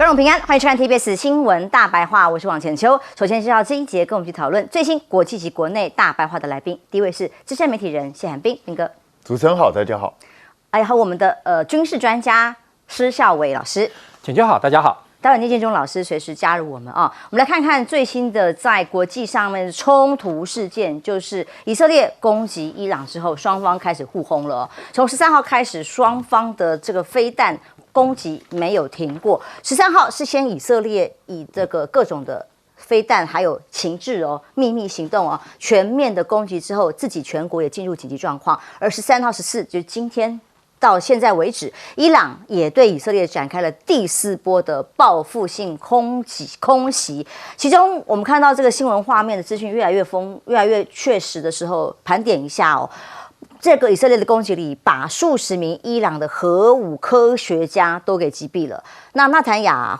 观众平安，欢迎收看 TBS 新闻大白话，我是王浅秋。首先介绍这一节，跟我们去讨论最新国际及国内大白话的来宾。第一位是资深媒体人谢寒冰，斌哥。主持人好，大家好。还有我们的军事专家施孝伟老师。浅秋好，大家好。待会聂建中老师随时加入我们啊。我们来看看最新的在国际上面的冲突事件，就是以色列攻击伊朗之后，双方开始互轰了。从13号开始，双方的这个飞弹攻击没有停过。13号是先以色列以这个各种的飞弹还有情治秘密行动全面的攻击之后，自己全国也进入紧急状况。而13号、14就是今天到现在为止，伊朗也对以色列展开了第4波的报复性空袭。其中我们看到这个新闻画面的资讯越来越确实的时候，盘点一下这个以色列的攻击里，把数十名伊朗的核武科学家都给击毙了。那纳坦雅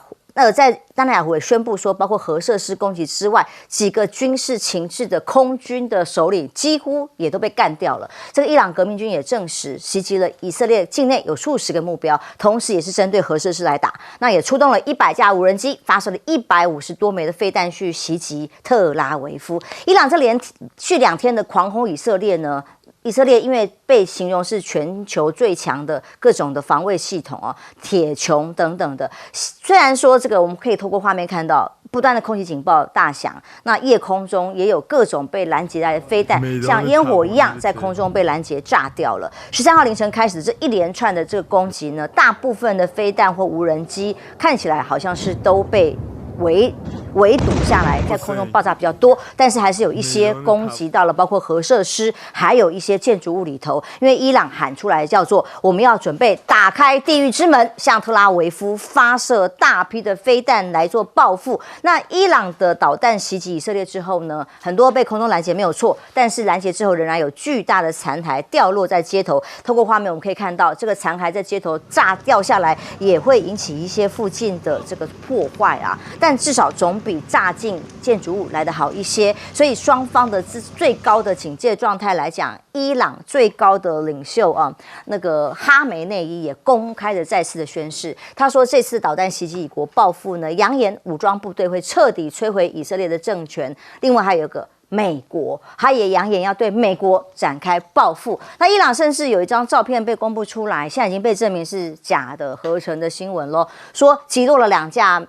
胡也宣布说，包括核设施攻击之外，几个军事情治的空军的首领几乎也都被干掉了。这个伊朗革命军也证实，袭击了以色列境内有数十个目标，同时也是针对核设施来打。那也出动了100架无人机，发射了150多枚的飞弹去袭击特拉维夫。伊朗这连续2天的狂轰以色列呢？以色列因为被形容是全球最强的各种的防卫系统铁穹等等的。虽然说这个我们可以透过画面看到不断的空袭警报大响，那夜空中也有各种被拦截来的飞弹，像烟火一样在空中被拦截炸掉了。13号凌晨开始这一连串的这个攻击呢，大部分的飞弹或无人机看起来好像是都被围堵下来，在空中爆炸比较多，但是还是有一些攻击到了包括核设施，还有一些建筑物里头。因为伊朗喊出来叫做我们要准备打开地狱之门，向特拉维夫发射大批的飞弹来做报复。那伊朗的导弹袭击以色列之后呢，很多被空中拦截没有错，但是拦截之后仍然有巨大的残骸掉落在街头。透过画面我们可以看到，这个残骸在街头炸掉下来，也会引起一些附近的这个破坏但至少总比炸进建筑物来得好一些。所以双方的最高的警戒状态来讲，伊朗最高的领袖那个哈梅内伊也公开的再次的宣示，他说这次导弹袭击以国报复呢，扬言武装部队会彻底摧毁以色列的政权。另外还有一个美国，他也扬言要对美国展开报复。那伊朗甚至有一张照片被公布出来，现在已经被证明是假的合成的新闻咯，说击落了2架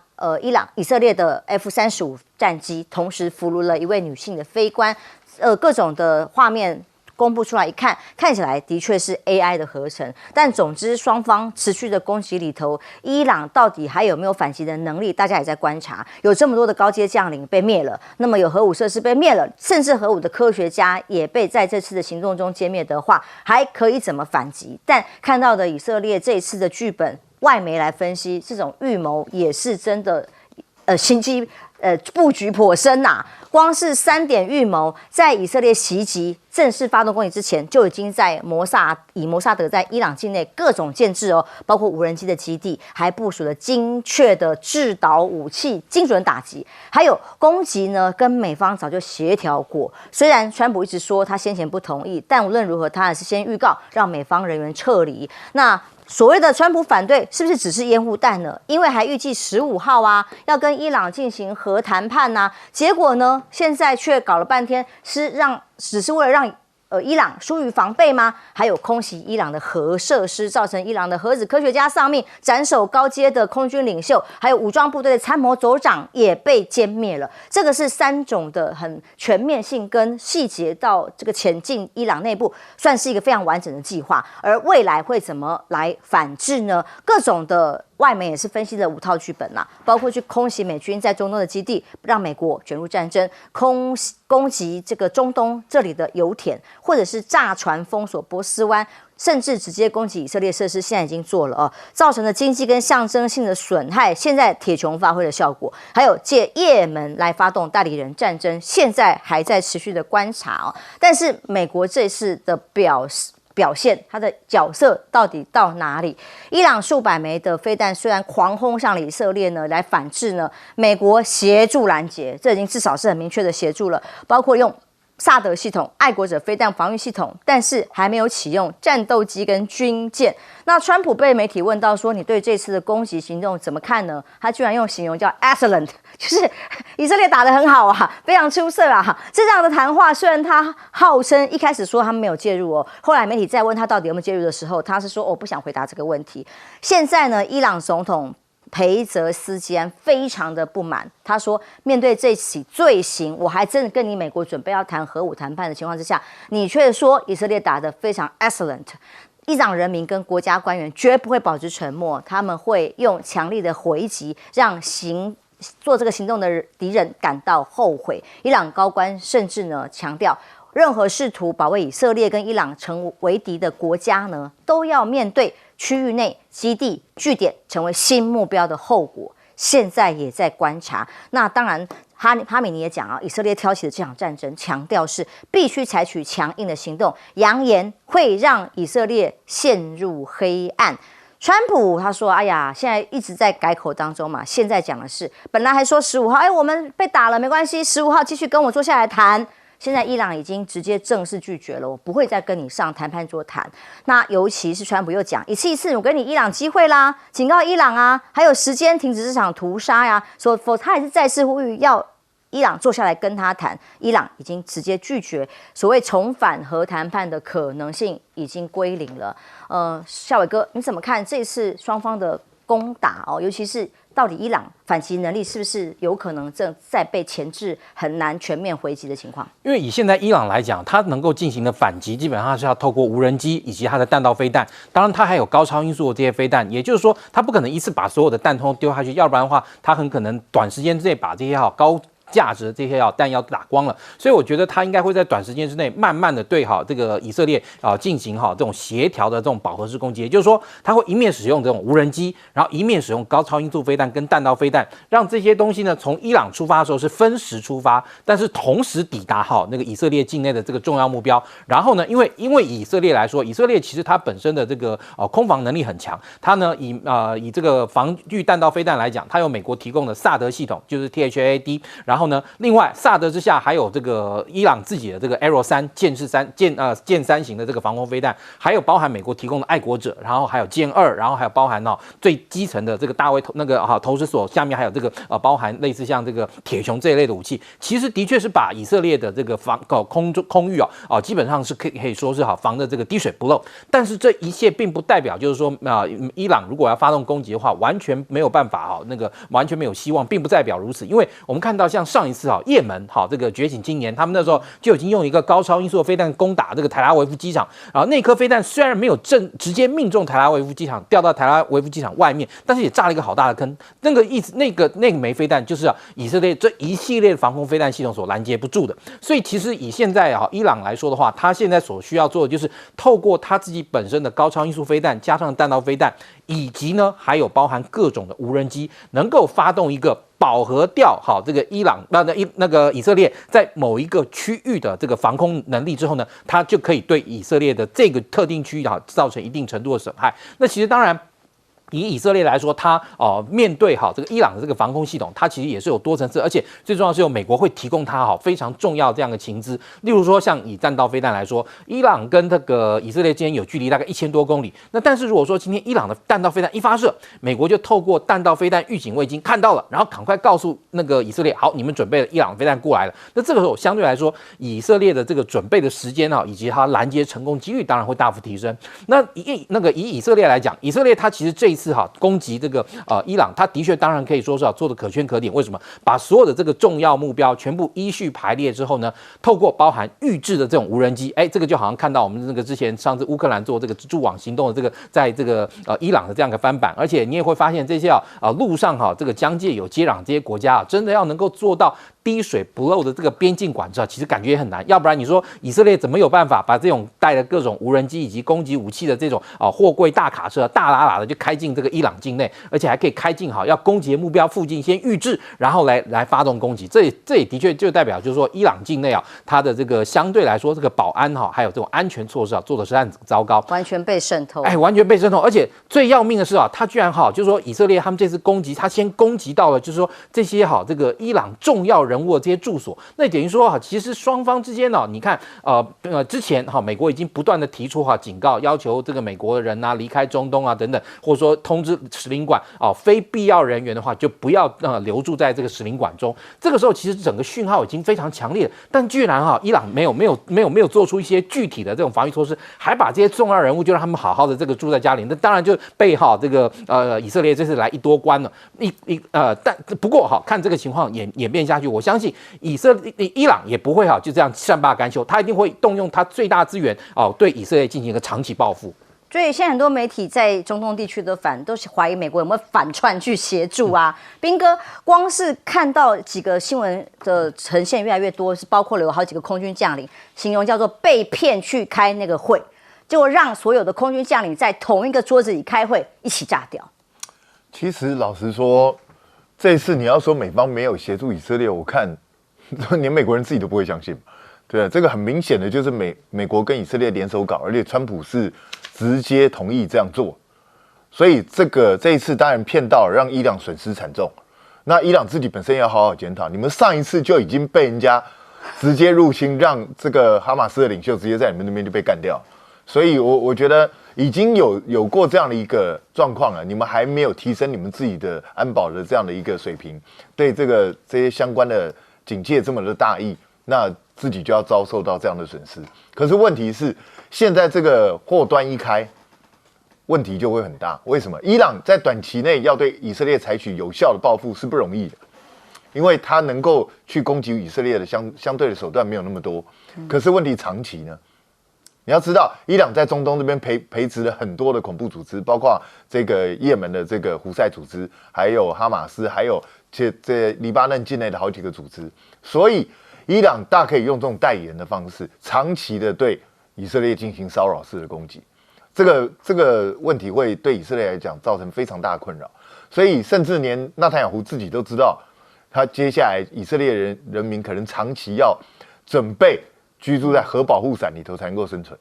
以色列的 F-35战机，同时俘虏了一位女性的飞官。各种的画面公布出来一看，看起来的确是 AI 的合成。但总之，双方持续的攻击里头，伊朗到底还有没有反击的能力，大家也在观察。有这么多的高阶将领被灭了，那么有核武设施被灭了，甚至核武的科学家也被在这次的行动中歼灭的话，还可以怎么反击？但看到的以色列这一次的剧本，外媒来分析，这种预谋也是真的心机布局颇深光是3点预谋，在以色列袭击正式发动攻击之前，就已经在摩萨德在伊朗境内各种建制包括无人机的基地，还部署了精确的制导武器，精准打击。还有攻击呢，跟美方早就协调过。虽然川普一直说他先前不同意，但无论如何，他还是先预告让美方人员撤离。那所谓的川普反对，是不是只是烟雾弹呢？因为还预计15号要跟伊朗进行核谈判结果呢，现在却搞了半天，只是为了让伊朗疏于防备吗？还有空袭伊朗的核设施，造成伊朗的核子科学家丧命，斩首高阶的空军领袖，还有武装部队的参谋总长也被歼灭了。这个是3种的很全面性跟细节到这个前进伊朗内部，算是一个非常完整的计划。而未来会怎么来反制呢？各种的外媒也是分析了5套剧本包括去空袭美军在中东的基地，让美国卷入战争；攻击这个中东这里的油田，或者是炸船封锁波斯湾，甚至直接攻击以色列设施，现在已经做了造成的经济跟象征性的损害，现在铁穹发挥了效果。还有借也门来发动代理人战争，现在还在持续的观察但是美国这次的表现，他的角色到底到哪里？伊朗数百枚的飞弹虽然狂轰向了以色列呢，来反制呢，美国协助拦截，这已经至少是很明确的协助了，包括用萨德系统、爱国者飞弹防御系统，但是还没有启用战斗机跟军舰。那川普被媒体问到说：“你对这次的攻击行动怎么看呢？”他居然用形容叫 excellent， 就是以色列打得很好啊，非常出色啊。这样的谈话，虽然他号称一开始说他没有介入哦，后来媒体再问他到底有没有介入的时候，他是说：“我不想回答这个问题。”现在呢，伊朗总统裴泽斯基安非常的不满，他说：“面对这起罪行，我还真的跟你美国准备要谈核武谈判的情况之下，你却说以色列打得非常 excellent。”伊朗人民跟国家官员绝不会保持沉默，他们会用强力的回击，让做这个行动的敌人感到后悔。伊朗高官甚至呢强调，任何试图保卫以色列跟伊朗成为敌的国家呢，都要面对区域内基地据点成为新目标的后果。现在也在观察。那当然，哈米尼也讲啊，以色列挑起的这场战争，强调是必须采取强硬的行动，扬言会让以色列陷入黑暗。川普他说：“哎呀，现在一直在改口当中嘛，现在讲的是，本来还说15号，我们被打了没关系，15号继续跟我坐下来谈。”现在伊朗已经直接正式拒绝了，我不会再跟你上谈判桌谈。那尤其是川普又讲一次，我给你伊朗机会啦，警告伊朗啊，还有时间停止这场屠杀呀。他也是再次呼吁要伊朗坐下来跟他谈。伊朗已经直接拒绝，所谓重返核谈判的可能性已经归零了。孝伟哥，你怎么看这次双方的攻打哦？尤其是到底伊朗反击能力是不是有可能正在被钳制，很难全面回击的情况？因为以现在伊朗来讲，它能够进行的反击，基本上是要透过无人机以及它的弹道飞弹。当然，它还有高超音速的这些飞弹，也就是说，它不可能一次把所有的弹通丢下去，要不然的话，它很可能短时间之内把这些高价值的这些弹药打光了，所以我觉得他应该会在短时间之内慢慢的对这个以色列进行这种协调的这种饱和式攻击，也就是说他会一面使用这种无人机，然后一面使用高超音速飞弹跟弹道飞弹，让这些东西呢从伊朗出发的时候是分时出发，但是同时抵达那个以色列境内的这个重要目标。然后呢，因为以色列来说，以色列其实它本身的这个空防能力很强，它呢以这个防御弹道飞弹来讲，它有美国提供的萨德系统，就是 THAAD。然后呢，另外萨德之下还有这个伊朗自己的这个 Arrow 3剑3型的这个防空飞弹，还有包含美国提供的爱国者，然后还有剑2，然后还有包含最基层的这个大卫投石所下面还有这个包含类似像这个铁穹这一类的武器，其实的确是把以色列的这个空域基本上是可以说是防的这个滴水不漏。但是这一切并不代表就是说伊朗如果要发动攻击的话，完全没有办法完全没有希望，并不代表如此，因为我们看到像上一次也门这个觉醒青年，他们那时候就已经用一个高超音速的飞弹攻打这个台拉维夫机场，然后那颗飞弹虽然没有直接命中台拉维夫机场，掉到台拉维夫机场外面，但是也炸了一个好大的坑。那个枚飞弹就是以色列这一系列的防空飞弹系统所拦截不住的。所以其实以现在伊朗来说的话，他现在所需要做的就是透过他自己本身的高超音速飞弹，加上弹道飞弹，以及呢还有包含各种的无人机，能够发动一个饱和掉这个伊朗那个以色列在某一个区域的这个防空能力之后呢，它就可以对以色列的这个特定区域造成一定程度的损害。那其实当然，以色列来说，它面对这个伊朗的这个防空系统，它其实也是有多层次，而且最重要是有美国会提供它非常重要这样的情资。例如说，像以弹道飞弹来说，伊朗跟这个以色列之间有距离大概1000多公里。那但是如果说今天伊朗的弹道飞弹一发射，美国就透过弹道飞弹预警卫星看到了，然后赶快告诉那个以色列，好，你们准备了伊朗飞弹过来了。那这个时候相对来说，以色列的这个准备的时间以及它拦截成功几率当然会大幅提升。那以以色列来讲，以色列它其实这一次攻击这个伊朗，它的确当然可以说是做的可圈可点。为什么？把所有的这个重要目标全部依序排列之后呢，透过包含预制的这种无人机，这个就好像看到我们那个之前上次乌克兰做这个蛛网行动的这个，在这个伊朗的这样一个翻版。而且你也会发现这些陆上这个疆界有接壤这些国家真的要能够做到滴水不漏的这个边境管制其实感觉也很难。要不然你说以色列怎么有办法把这种带了各种无人机以及攻击武器的这种货柜大卡车大拉拉的就开进这个伊朗境内，而且还可以开进要攻击的目标附近先预置，然后来发动攻击。这也的确就代表就是说伊朗境内它的这个相对来说这个保安还有这种安全措施做的是很糟糕，完全被渗透。完全被渗透。而且最要命的是它居然就是说以色列他们这次攻击，他先攻击到了就是说这些这个伊朗重要人人物的这些住所。那等于说哈，其实双方之间呢，你看之前哈，美国已经不断的提出警告，要求这个美国的人啊离开中东啊等等，或者说通知使领馆非必要人员的话就不要留驻在这个使领馆中。这个时候其实整个讯号已经非常强烈了，但居然伊朗没有做出一些具体的这种防御措施，还把这些重要人物就让他们好好的这个住在家里。那当然就被这个以色列这次来一多关了，但不过看这个情况演变下去，我相信伊朗也不会就这样善罢甘休，他一定会动用他最大资源对以色列进行一个长期报复。所以现在很多媒体在中东地区的都是怀疑美国有没有反串去协助啊。彬哥，光是看到几个新闻的呈现越来越多，是包括了有好几个空军将领形容叫做被骗去开那个会，结果让所有的空军将领在同一个桌子里开会，一起炸掉。其实老实说，这一次你要说美方没有协助以色列，我看连美国人自己都不会相信。对，这个很明显的就是美国跟以色列联手搞，而且川普是直接同意这样做，所以这一次当然骗到了，让伊朗损失惨重。那伊朗自己本身也要好好检讨，你们上一次就已经被人家直接入侵，让这个哈马斯的领袖直接在你们那边就被干掉，所以我觉得已经有过这样的一个状况了，你们还没有提升你们自己的安保的这样的一个水平，对这些相关的警戒这么的大意，那自己就要遭受到这样的损失。可是问题是，现在这个祸端一开，问题就会很大。为什么？伊朗在短期内要对以色列采取有效的报复是不容易的，因为他能够去攻击以色列的相对的手段没有那么多。可是问题长期呢？你要知道，伊朗在中东这边培植了很多的恐怖组织，包括这个也门的这个胡塞组织，还有哈马斯，还有这黎巴嫩境内的好几个组织，所以伊朗大可以用这种代言的方式，长期的对以色列进行骚扰式的攻击。这个问题会对以色列来讲造成非常大的困扰，所以甚至连纳坦雅胡自己都知道，他接下来以色列人民可能长期要准备居住在核保护伞里头才能够生存，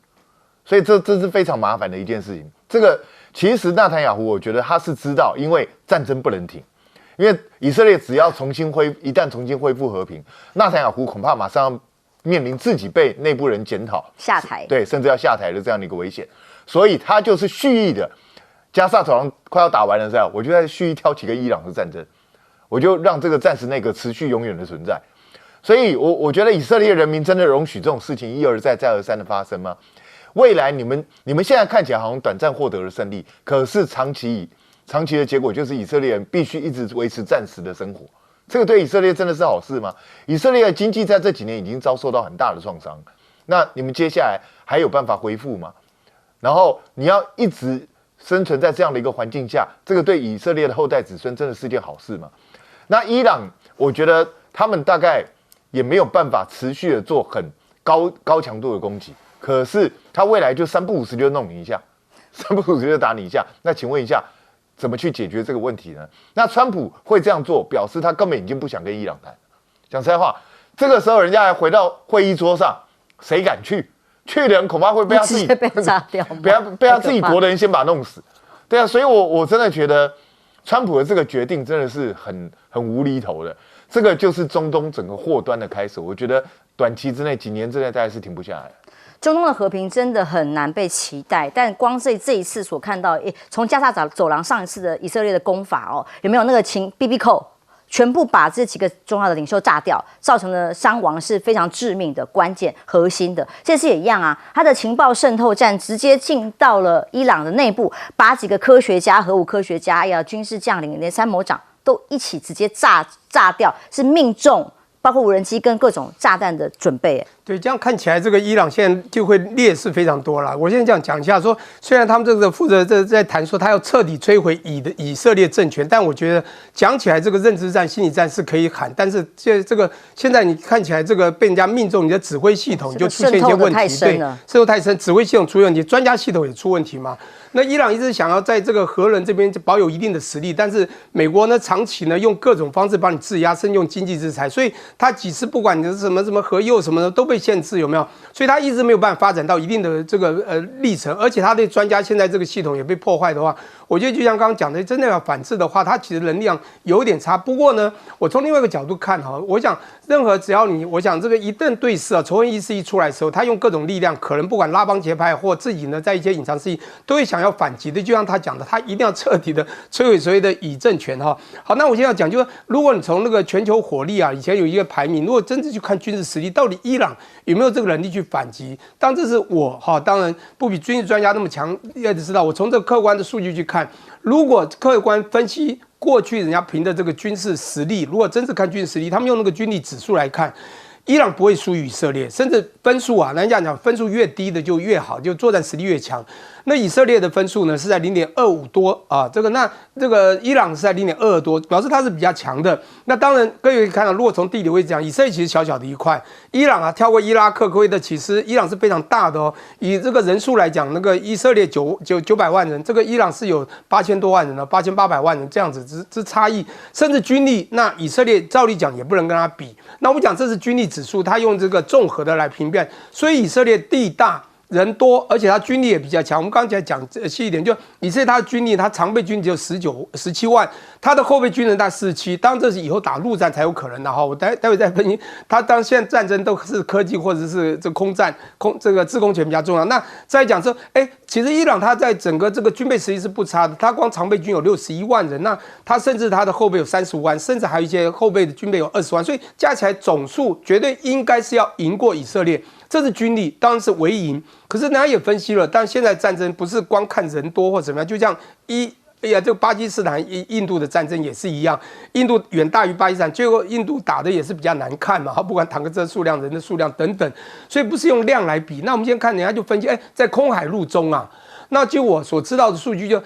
所以这是非常麻烦的一件事情。这个其实纳坦雅胡我觉得他是知道，因为战争不能停。因为以色列只要一旦重新恢复和平，纳坦雅胡恐怕马上要面临自己被内部人检讨下台，对，甚至要下台的这样的一个危险，所以他就是蓄意的，加沙走廊快要打完了，这样我就在蓄意挑起个伊朗的战争，我就让这个暂时内阁持续永远的存在。所以我觉得以色列人民真的容许这种事情一而再再而三的发生吗？未来你们现在看起来好像短暂获得了胜利，可是长期的结果就是以色列人必须一直维持暂时的生活，这个对以色列真的是好事吗？以色列的经济在这几年已经遭受到很大的创伤，那你们接下来还有办法恢复吗？然后你要一直生存在这样的一个环境下，这个对以色列的后代子孙真的是件好事吗？那伊朗，我觉得他们大概也没有办法持续的做很高强度的攻击，可是他未来就3不5时就弄你一下，3不5时就打你一下。那请问一下，怎么去解决这个问题呢？那川普会这样做，表示他根本已经不想跟伊朗谈。讲实在话，这个时候人家还回到会议桌上，谁敢去？去的人恐怕会被他自己被炸掉，被他自己国的人先把他弄死。对啊，所以我真的觉得川普的这个决定真的是很无厘头的。这个就是中东整个祸端的开始，我觉得短期之内、几年之内大概是停不下来。中东的和平真的很难被期待，但光这一次所看到，从加沙走廊上一次的以色列的攻法有没有那个BB扣，全部把这几个重要的领袖炸掉，造成的伤亡是非常致命的、关键、核心的。这次也一样啊，他的情报渗透战直接进到了伊朗的内部，把几个科学家、核武科学家军事将领连参谋长都一起直接炸掉，是命中包括无人机跟各种炸弹的准备。对，这样看起来，这个伊朗现在就会劣势非常多了。我现在讲一下说，虽然他们这个负责在谈说他要彻底摧毁以色列政权，但我觉得讲起来这个认知战、心理战是可以喊，但是这个现在你看起来这个被人家命中，你的指挥系统就出现一些问题，对，渗透太深，指挥系统出问题，专家系统也出问题嘛。那伊朗一直想要在这个核人这边保有一定的实力，但是美国呢长期呢用各种方式帮你质押，甚至用经济制裁，所以他几次不管你的什么核诱什么的都被被限制，有没有？所以他一直没有办法发展到一定的这个历程，而且他的专家现在这个系统也被破坏的话，我觉得就像刚刚讲的，真的要反制的话，他其实能量有一点差。不过呢，我从另外一个角度看哈，我想任何只要你，我想这个一旦对峙啊，仇恨意识一出来的时候，他用各种力量，可能不管拉帮结派或自己呢，在一些隐藏势力都会想要反击的。就像他讲的，他一定要彻底的摧毁所谓的以政权哈。好，那我现在要讲就是，如果你从那个全球火力啊，以前有一个排名，如果真正去看军事实力，到底伊朗有没有这个能力去反击？当这是我哈，当然不比军事专家那么强，要知道我从这个客观的数据去看，如果客观分析过去人家评的这个军事实力，如果真是看军事实力，他们用那个军力指数来看，伊朗不会输于以色列，甚至分数啊，人家讲分数越低的就越好，就作战实力越强。那以色列的分数呢是在0.25多啊，这个伊朗是在0.22多，表示它是比较强的。那当然各位可以看到，如果从地理位置讲，以色列其实小小的一块，伊朗啊跳过伊拉克、科威特，其实伊朗是非常大的哦。以这个人数来讲，那个以色列900万人，这个伊朗是有8000多万人的，8800万人这样子之差异，甚至军力，那以色列照理讲也不能跟他比。那我们讲这是军力指数，它用这个综合的来评判，所以以色列地大。人多，而且他军力也比较强。我们刚才讲细一点，就以色列他的军力，他常备军只有17万，他的后备军人大概47。当然这是以后打陆战才有可能的哈。我待会再分析。他当现在战争都是科技或者是这空战，这个制空权比较重要。那再讲说，其实伊朗他在整个这个军备实力是不差的，他光常备军有61万人，那他甚至他的后备有35万，甚至还有一些后备的军备有20万，所以加起来总数绝对应该是要赢过以色列。这是军力，当然是唯赢。可是人家也分析了，但现在战争不是光看人多或怎么样，就像这个巴基斯坦、印度的战争也是一样，印度远大于巴基斯坦，结果印度打的也是比较难看嘛，不管坦克车数量、人的数量等等，所以不是用量来比。那我们先看人家就分析，在空海陆中啊，那就我所知道的数据就，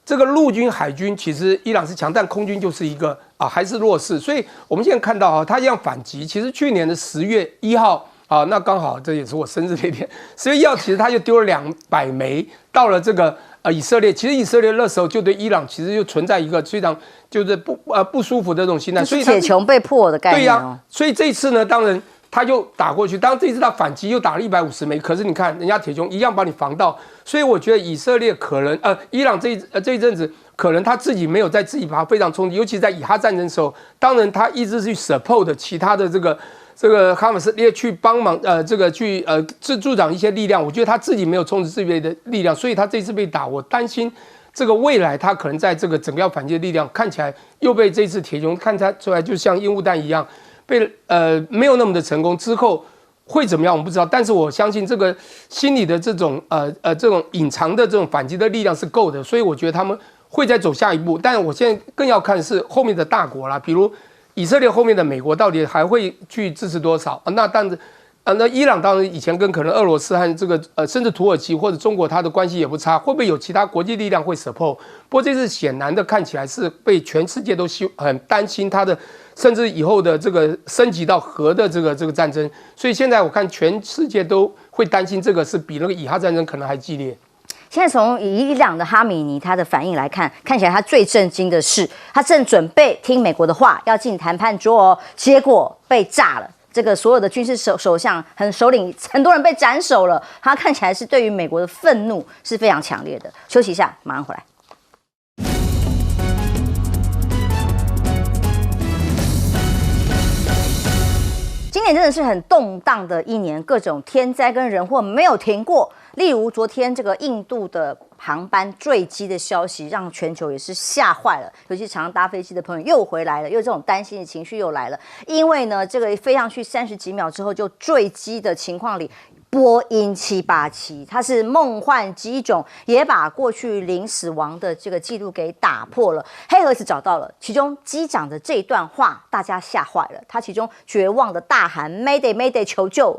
这个陆军、海军其实伊朗是强，但空军就是一个还是弱势。所以我们现在看到他这样反击，其实去年的10月1号。那刚好这也是我生日那天，10月1号，其实他就丢了200枚到了这个以色列。其实以色列那时候就对伊朗其实就存在一个非常就是不舒服的这种心态，所以铁穹被破的概念。对呀，所以这一次呢，当然他就打过去，当然这一次他反击又打了150枚，可是你看人家铁穹一样把你防到，所以我觉得以色列可能伊朗这一阵子。可能他自己没有在自己把它非常冲击，尤其在以哈战争的时候，当然他一直去 support 其他的这个哈马斯列去帮忙去助长一些力量，我觉得他自己没有充实自己的力量，所以他这次被打，我担心这个未来他可能在这个整个要反击的力量看起来又被这次铁穹看出来就像烟雾弹一样被没有那么的成功之后。会怎么样我们不知道，但是我相信这个心理的这种隐藏的这种反击的力量是够的，所以我觉得他们会再走下一步。但我现在更要看是后面的大国啦，比如以色列后面的美国到底还会去支持多少？那但是那伊朗当然以前跟可能俄罗斯和这个甚至土耳其或者中国它的关系也不差，会不会有其他国际力量会 support？ 不过这次显然的看起来是被全世界都很担心它的。甚至以后的这个升级到核的这个战争，所以现在我看全世界都会担心这个是比那个以哈战争可能还激烈。现在从伊朗的哈米尼他的反应来看，看起来他最震惊的是，他正准备听美国的话，要进谈判桌哦，结果被炸了。这个所有的军事首相、首领，很多人被斩首了。他看起来是对于美国的愤怒是非常强烈的。休息一下，马上回来。今年真的是很动荡的一年，各种天灾跟人祸没有停过。例如昨天这个印度的航班坠机的消息，让全球也是吓坏了。尤其常常搭飞机的朋友又回来了，又这种担心的情绪又来了。因为呢，这个飞上去30几秒之后就坠机的情况里，波音787，它是梦幻机种，也把过去零死亡的这个记录给打破了。黑盒子找到了，其中机长的这一段话，大家吓坏了。他其中绝望的大喊 ：“Mayday, Mayday， 求救！”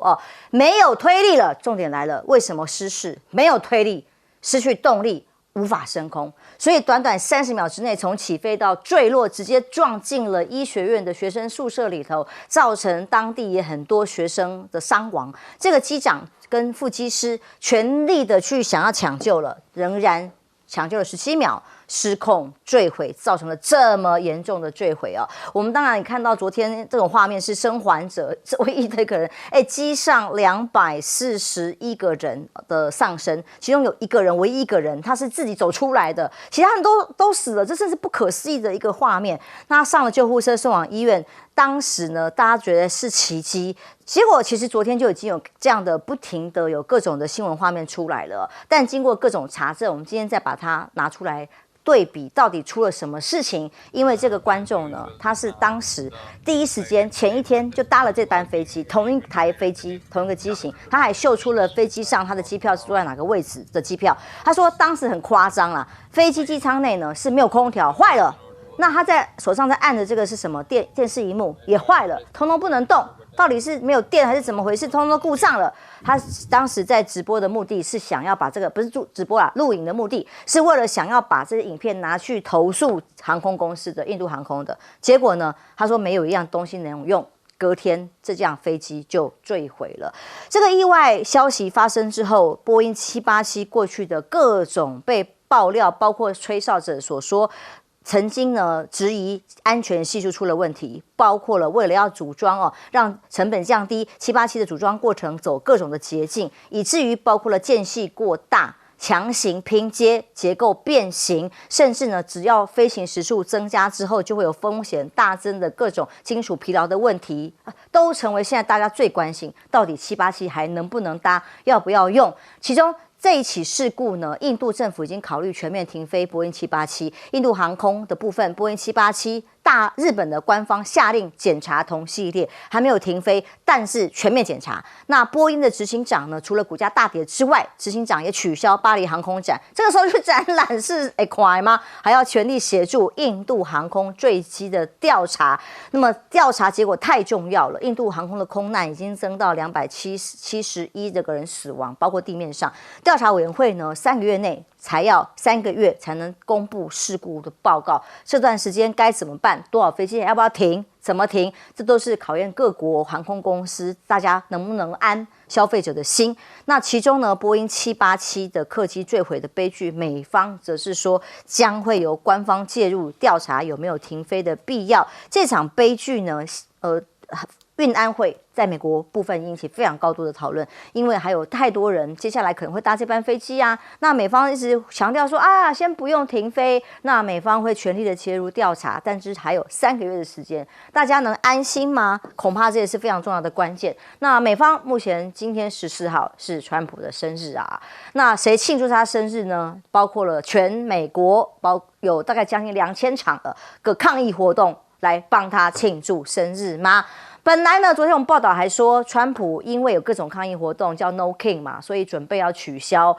没有推力了。重点来了，为什么失事？没有推力，失去动力，无法升空。所以短短30秒之内，从起飞到坠落，直接撞进了医学院的学生宿舍里头，造成当地也很多学生的伤亡。这个机长跟副机师全力的去想要抢救了，仍然抢救了17秒失控坠毁，造成了这么严重的坠毁啊！我们当然也看到昨天这种画面是生还者唯一的一个人，机上241个人的丧生，其中有一个人，唯一一个人他是自己走出来的，其他人都死了，这真是不可思议的一个画面。那他上了救护车送往医院，当时呢，大家觉得是奇迹。结果其实昨天就已经有这样的不停的有各种的新闻画面出来了，但经过各种查证，我们今天再把它拿出来对比，到底出了什么事情？因为这个观众呢，他是当时第一时间前一天就搭了这班飞机，同一台飞机，同一个机型，他还秀出了飞机上他的机票是坐在哪个位置的机票。他说当时很夸张啦，飞机机舱内呢是没有空调，坏了。那他在手上在按的这个是什么？电视荧幕也坏了，通通不能动。到底是没有电还是怎么回事？通通都故障了。他当时在直播的目的是想要把这个不是直播啦，录影的目的是为了想要把这些影片拿去投诉航空公司的印度航空的。结果呢，他说没有一样东西能用。隔天，这架飞机就坠毁了。这个意外消息发生之后，波音787过去的各种被爆料，包括吹哨者所说。曾经呢质疑安全系数出了问题，包括了为了要组装让成本降低，787的组装过程走各种的捷径，以至于包括了间隙过大、强行拼接、结构变形，甚至呢只要飞行时数增加之后，就会有风险大增的各种金属疲劳的问题，都成为现在大家最关心，到底787还能不能搭，要不要用？其中。这一起事故呢，印度政府已经考虑全面停飞波音787。印度航空的部分，波音787日本的官方下令检查同系列，还没有停飞，但是全面检查。那波音的执行长呢，除了股价大跌之外，执行长也取消巴黎航空展。这个时候去展览是快吗？还要全力协助印度航空坠机的调查。那么调查结果太重要了，印度航空的空难已经增到271这个人死亡，包括地面上。调查委员会呢，3个月内才要3个月才能公布事故的报告。这段时间该怎么办？多少飞机要不要停？怎么停？这都是考验各国航空公司大家能不能安消费者的心。那其中呢，波音787的客机坠毁的悲剧，美方则是说将会由官方介入调查有没有停飞的必要。这场悲剧呢，运安会在美国部分引起非常高度的讨论，因为还有太多人接下来可能会搭这班飞机啊。那美方一直强调说先不用停飞，那美方会全力的介入调查，但是还有3个月的时间，大家能安心吗？恐怕这也是非常重要的关键。那美方目前今天14号是川普的生日啊，那谁庆祝他生日呢？包括了全美国有大概将近2000场的抗议活动来帮他庆祝生日吗？本来呢，昨天我们报道还说，川普因为有各种抗议活动叫 No King 嘛，所以准备要取消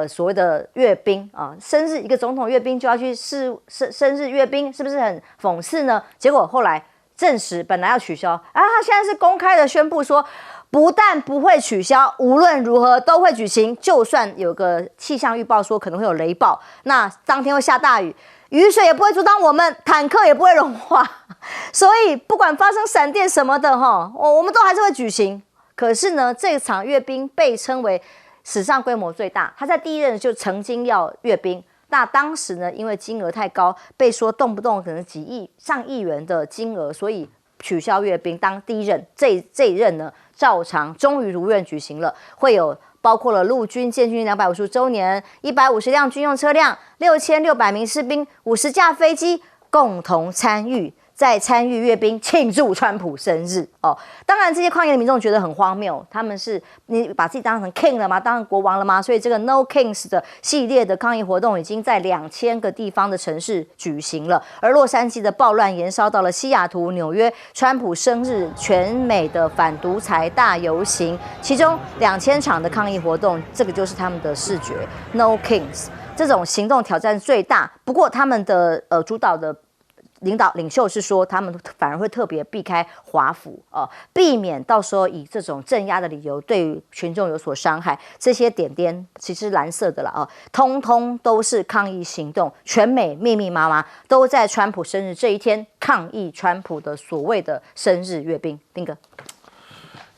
所谓的阅兵啊，生日一个总统阅兵就要去生日阅兵，是不是很讽刺呢？结果后来证实，本来要取消他现在是公开的宣布说，不但不会取消，无论如何都会举行，就算有个气象预报说可能会有雷暴，那当天会下大雨。雨水也不会阻挡我们，坦克也不会融化，所以不管发生闪电什么的我们都还是会举行。可是呢，这场阅兵被称为史上规模最大，他在第一任就曾经要阅兵，那当时呢，因为金额太高，被说动不动可能几亿、上亿元的金额，所以取消阅兵。当第一任这一任呢，照常终于如愿举行了，会有。包括了陆军建军250周年，150辆军用车辆，6600名士兵，50架飞机共同参与，在参与阅兵庆祝川普生日当然，这些抗议的民众觉得很荒谬，他们是你把自己当成 king 了吗？当成国王了吗？所以这个 No Kings 的系列的抗议活动已经在2000个地方的城市举行了，而洛杉矶的暴乱延烧到了西雅图、纽约，川普生日全美的反独裁大游行，其中2000场的抗议活动，这个就是他们的视觉 No Kings 这种行动挑战最大。不过他们的主导的。领袖是说，他们反而会特别避开华府避免到时候以这种镇压的理由对于群众有所伤害。这些点点其实蓝色的啦通通都是抗议行动，全美密密麻麻都在川普生日这一天抗议川普的所谓的生日阅兵。斌哥。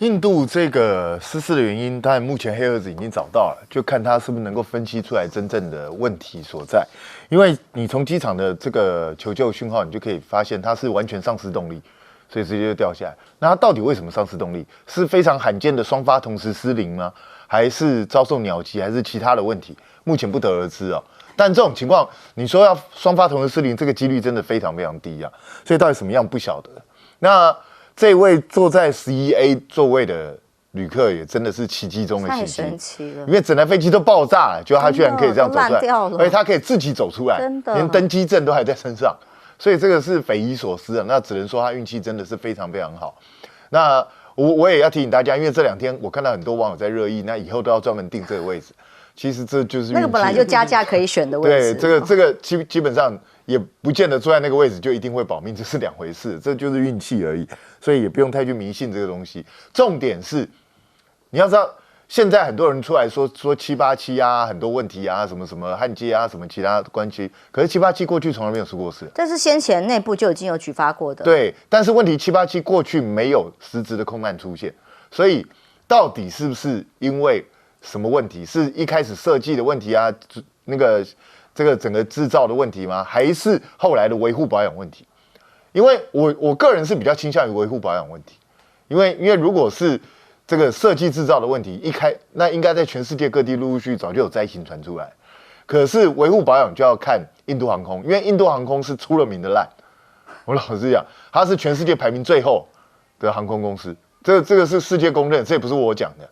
印度这个失事的原因，当然目前黑盒子已经找到了，就看它是不是能够分析出来真正的问题所在。因为你从机场的这个求救讯号，你就可以发现它是完全丧失动力，所以直接就掉下来。那它到底为什么丧失动力？是非常罕见的双发同时失灵吗？还是遭受鸟击，还是其他的问题？目前不得而知哦。但这种情况，你说要双发同时失灵，这个几率真的非常非常低啊。所以到底什么样不晓得。那这位坐在11A 座位的旅客也真的是奇迹中的奇迹，太神奇了。因为整台飞机都爆炸了，就他居然可以这样走出来，而且他可以自己走出来，真的连登机证都还在身上，所以这个是匪夷所思啊。那只能说他运气真的是非常非常好。那我也要提醒大家，因为这2天我看到很多网友在热议，那以后都要专门定这个位置。其实这就是那个本来就加价可以选的位置。对，这个基本上也不见得坐在那个位置就一定会保命，这是2回事，这就是运气而已，所以也不用太去迷信这个东西。重点是你要知道，现在很多人出来说787啊，很多问题啊，什么什么焊接啊，什么其他关系，可是787过去从来没有出过事，这是先前内部就已经有举发过的。对，但是问题787过去没有实质的空难出现，所以到底是不是因为什么问题？是一开始设计的问题啊，这个整个制造的问题吗？还是后来的维护保养问题？因为我个人是比较倾向于维护保养问题，因为如果是这个设计制造的问题，那应该在全世界各地陆续早就有灾情传出来。可是维护保养就要看印度航空，因为印度航空是出了名的烂。我老实讲，它是全世界排名最后的航空公司，这个是世界公认，这也不是我讲的。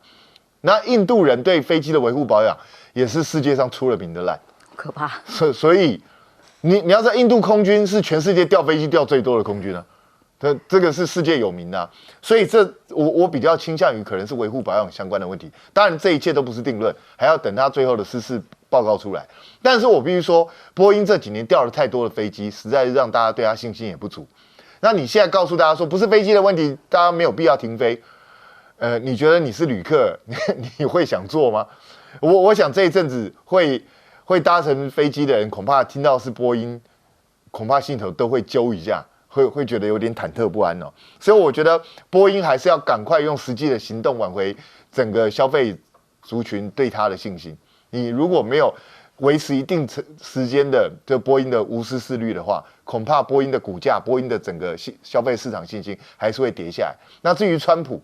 那印度人对飞机的维护保养也是世界上出了名的烂，可怕。所以你要知道，印度空军是全世界掉飞机掉最多的空军啊，这个是世界有名的啊。所以我比较倾向于可能是维护保养相关的问题。当然这一切都不是定论，还要等他最后的失事报告出来。但是我必须说，波音这几年掉了太多的飞机，实在是让大家对他信心也不足。那你现在告诉大家说不是飞机的问题，大家没有必要停飞。你觉得你是旅客，你会想坐吗？我想这一阵子会搭乘飞机的人，恐怕听到是波音，恐怕心头都会揪一下，会觉得有点忐忑不安哦。所以我觉得波音还是要赶快用实际的行动挽回整个消费族群对它的信心。你如果没有维持一定时间的这波音的无失事率的话，恐怕波音的股价、波音的整个消费市场信心还是会跌下来。那至于川普，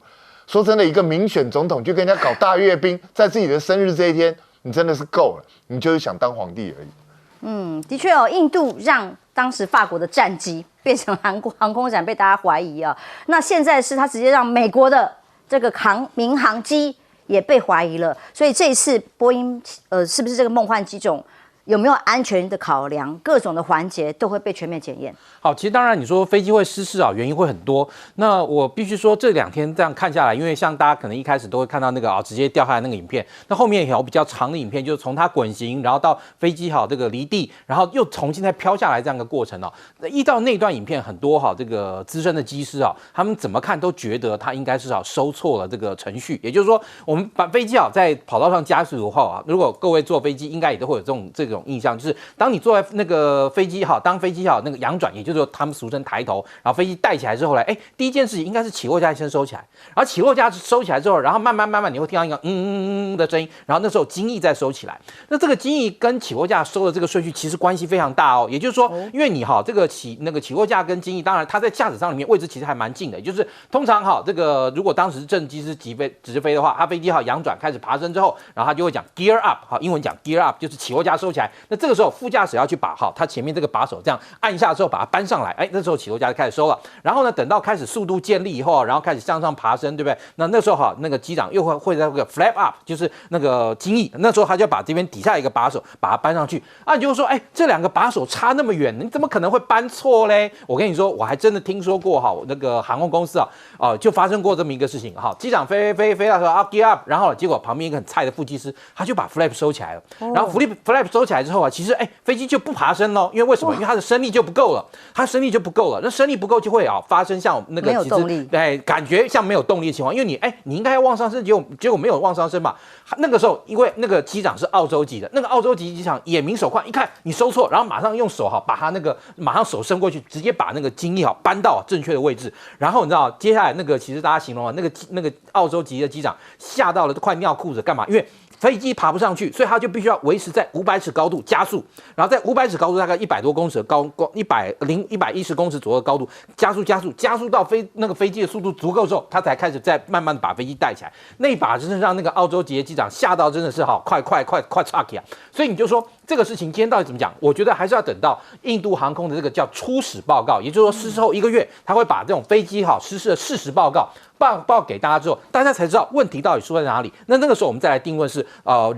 说真的，一个民选总统就跟人家搞大阅兵，在自己的生日这一天，你真的是够了，你就是想当皇帝而已。的确哦，印度让当时法国的战机变成航空展，被大家怀疑啊。那现在是他直接让美国的这个民航机也被怀疑了。所以这一次波音是不是这个梦幻机种？有没有安全的考量？各种的环节都会被全面检验。好，其实当然你说飞机会失事啊，原因会很多。那我必须说这2天这样看下来，因为像大家可能一开始都会看到那个直接掉下来那个影片，那后面有比较长的影片，就是从它滚行，然后到飞机这个离地，然后又重新再飘下来这样的过程哦。依照那段影片，很多这个资深的机师他们怎么看都觉得他应该是收错了这个程序，也就是说，我们把飞机在跑道上加速的话如果各位坐飞机，应该也都会有这种印象，就是当你坐在那个飞机当飞机那个仰转，也就是说他们俗称抬头，然后飞机带起来之后第一件事情应该是起落架先收起来，然后起落架收起来之后，然后慢慢你会听到一个的声音，然后那时候襟翼再收起来。那这个襟翼跟起落架收的这个顺序其实关系非常大哦，也就是说，因为你这个起落架跟襟翼，当然它在驾驶舱里面位置其实还蛮近的，也就是通常这个如果当时正机是直飞的话，它飞机仰转开始爬升之后，然后它就会讲 gear up， 英文讲 gear up 就是起落架收起来。那这个时候副驾驶要去把它前面这个把手这样按下之后把它搬上来，那时候起落架就开始收了。然后呢，等到开始速度建立以后，然后开始向上爬升，对不对？那时候那个机长又会在那个 flap up， 就是那个襟翼，那时候他就把这边底下一个把手把它搬上去。你就说，这2个把手差那么远，你怎么可能会搬错嘞？我跟你说，我还真的听说过那个航空公司就发生过这么一个事情机长飞到说gear up，然后结果旁边一个很菜的副机师，他就把 flap 收起来了，然后flap 收起来。起来之后啊，其实飞机就不爬升喽，因为为什么？因为它的升力就不够了，它升力就不够了，那升力不够就会发生像那个没有动力，感觉像没有动力的情况，因为你应该要往上升，结果没有往上升嘛。那个时候因为那个机长是澳洲籍的，那个澳洲籍机长眼明手快，一看你收错，然后马上用手把他那个马上手伸过去，直接把那个襟翼搬到正确的位置。然后你知道接下来那个其实大家形容啊，那个澳洲籍的机长吓到了都快尿裤子，干嘛？因为飞机爬不上去，所以他就必须要维持在500尺高度加速，然后在500尺高度大概100多公尺的110公尺左右的高度加速到那个飞机的速度足够之后，他才开始再慢慢的把飞机带起来。那一把真是让那个澳洲籍的机长吓到，真的是快岔起啊！所以你就说这个事情今天到底怎么讲？我觉得还是要等到印度航空的这个叫出始报告，也就是说失事后1个月，他会把这种飞机失事的事实报告给大家之后，大家才知道问题到底出在哪里。那个时候我们再来定论是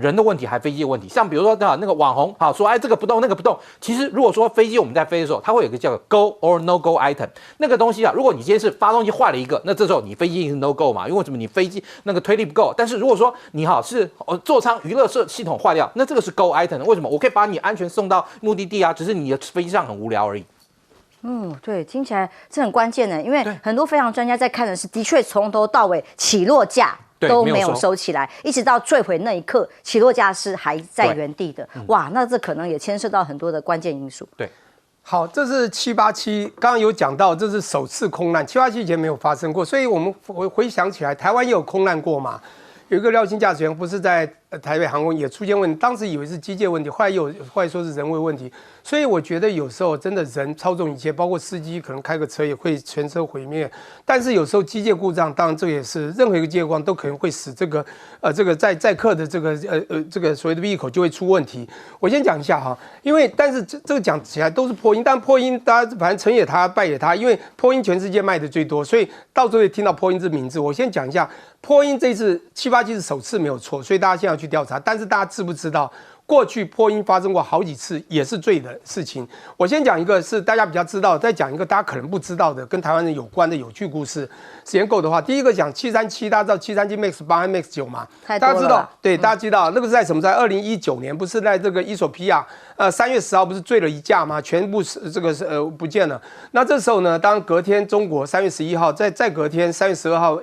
人的问题还是飞机的问题。像比如说那个网红说这个不动那个不动，其实如果说飞机我们在飞的时候，它会有一个叫 go or no go item， 那个东西如果你今天是发动机坏了一个，那这时候你飞机是 no go 嘛，因为什么？你飞机那个推力不够。但是如果说你是座舱娱乐系统坏掉，那这个是 go item， 为什么？我可以把你安全送到目的地啊，只是你的飞机上很无聊而已。对，听起来这很关键的，因为很多飞航专家在看的是，的确从头到尾起落架都没有收起来，一直到坠毁那一刻，起落架是还在原地的。哇，那这可能也牵涉到很多的关键因素。对，好，这是787，刚刚有讲到，这是首次空难，787以前没有发生过，所以我们回想起来，台湾也有空难过嘛。有一个廖姓驾驶员不是在台北航空也出现问题，当时以为是机械问题，后来说是人为问题。所以我觉得有时候真的人操纵一切，包括司机可能开个车也会全车毁灭。但是有时候机械故障，当然这个也是任何一个机械故障都可能会使这个载客的这个所谓的 vehicle 就会出问题。我先讲一下哈，因为但是这个讲起来都是波音，但波音大家反正成也他败也他，因为波音全世界卖的最多，所以到时候也听到波音这名字。我先讲一下，波音这次787是首次没有错，所以大家现在要去调查。但是大家知不知道？过去波音发生过好几次也是罪的事情。我先讲一个是大家比较知道，再讲一个大家可能不知道的跟台湾人有关的有趣故事。时间够的话，第一个讲737，大家知道737 MAX 8和 MAX 9吗？大家知道，对，大家知道那个是在什么？在2019年，不是在这个伊索比亚3月10号不是坠了一架吗？全部不见了。那这时候呢，当隔天中国3月11号，再隔天3月12号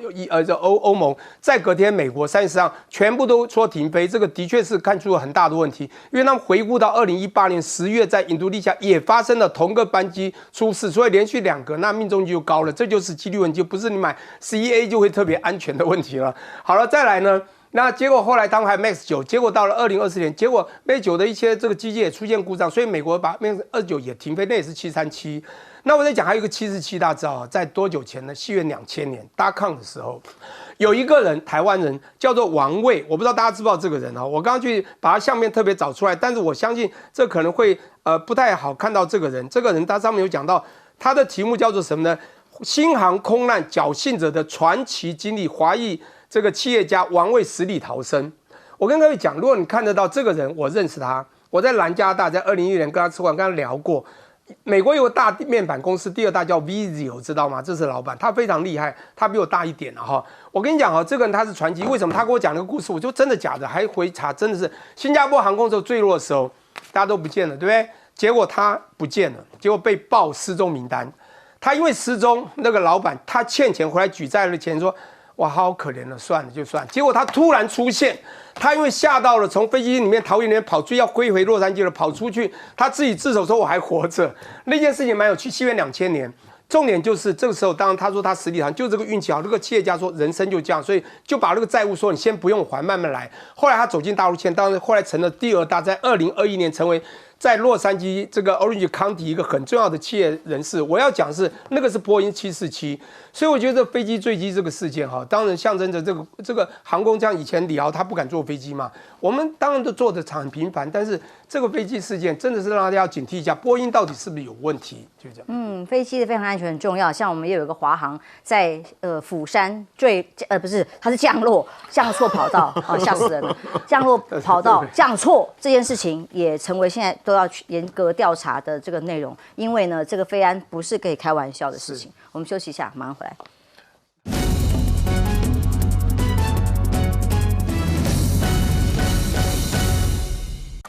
欧盟，再隔天美国3月10号全部都说停飞，这个的确是看出了很大的问题。因为他们回顾到2018年10月，在印度尼西亚也发生了同个班机出事，所以连续2个，那命中率就高了，这就是几率问题，不是你买 CA 就会特别安全的问题了。好了，再来呢，那结果后来他们还 MAX 9，结果到了2024年，结果 MAX 9的一些这个机械也出现故障，所以美国把 MAX 29也停飞，那也是737。那我在讲还有一个747，大家知道在多久前呢？西元2000年，.com 的时候。有一个人，台湾人叫做王卫，我不知道大家知不知道这个人啊？我刚刚去把他相片特别找出来，但是我相信这可能会不太好看到这个人。这个人他上面有讲到，他的题目叫做什么呢？新航空难侥幸者的传奇经历，华裔这个企业家王卫死里逃生。我跟各位讲，如果你看得到这个人，我认识他，我在南加大，在2011年跟他吃饭，跟他聊过。美国有个大面板公司，第2大叫 Vizio， 知道吗？这是老板，他非常厉害，他比我大一点了哈。我跟你讲哈，这个人他是传奇，为什么？他跟我讲那个故事，我就真的假的，还回查，真的是新加坡航空的时候坠落的时候，大家都不见了，对不对？结果他不见了，结果被报失踪名单。他因为失踪，那个老板他欠钱回来举债的钱说。哇，好可怜了，算了就算。结果他突然出现，他因为吓到了，从飞机里面桃园里面跑出，要归回洛杉矶了，跑出去，他自己自首说我还活着。那件事情蛮有趣，西元2000年。重点就是这个时候，当然他说他实力好，就这个运气好。这个企业家说人生就这样，所以就把那个债务说你先不用还，慢慢来。后来他走进大陆签，当然后来成了第2大，在2021年成为在洛杉矶这个 Orange County 一个很重要的企业人士。我要讲是那个是波音747，所以我觉得飞机坠机这个事件哈，当然象征着这个航空，像以前李敖他不敢坐飞机嘛，我们当然都坐的很频繁，但是这个飞机事件真的是让大家要警惕一下，波音到底是不是有问题？就这样。飞机的飞行安全很重要。像我们也有一个华航在釜山不是，它是降错跑道啊，吓死人了！降落跑道降错这件事情也成为现在都要严格调查的这个内容，因为呢，这个飞安不是可以开玩笑的事情。我们休息一下，马上回来。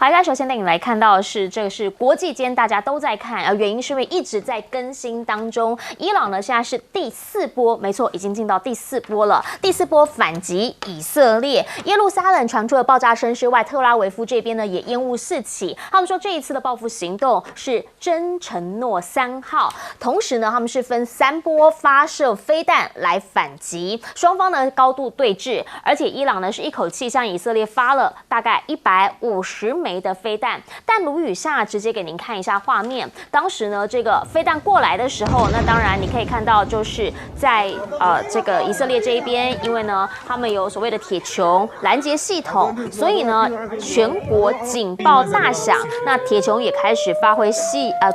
好，那首先带你来看到的是，这个是国际间大家都在看，原因是因为一直在更新当中。伊朗呢现在是第4波，没错，已经进到第4波了。第4波反击以色列，耶路撒冷传出了爆炸声之外，特拉维夫这边呢也烟雾四起。他们说这一次的报复行动是真承诺3号，同时呢他们是分3波发射飞弹来反击，双方呢高度对峙，而且伊朗呢是一口气向以色列发了大概150枚的飞弹。但卢宇下直接给您看一下画面，当时呢这个飞弹过来的时候，那当然你可以看到就是在这个以色列这一边，因为呢他们有所谓的铁穹拦截系统，所以呢全国警报大响，那铁穹也开始发挥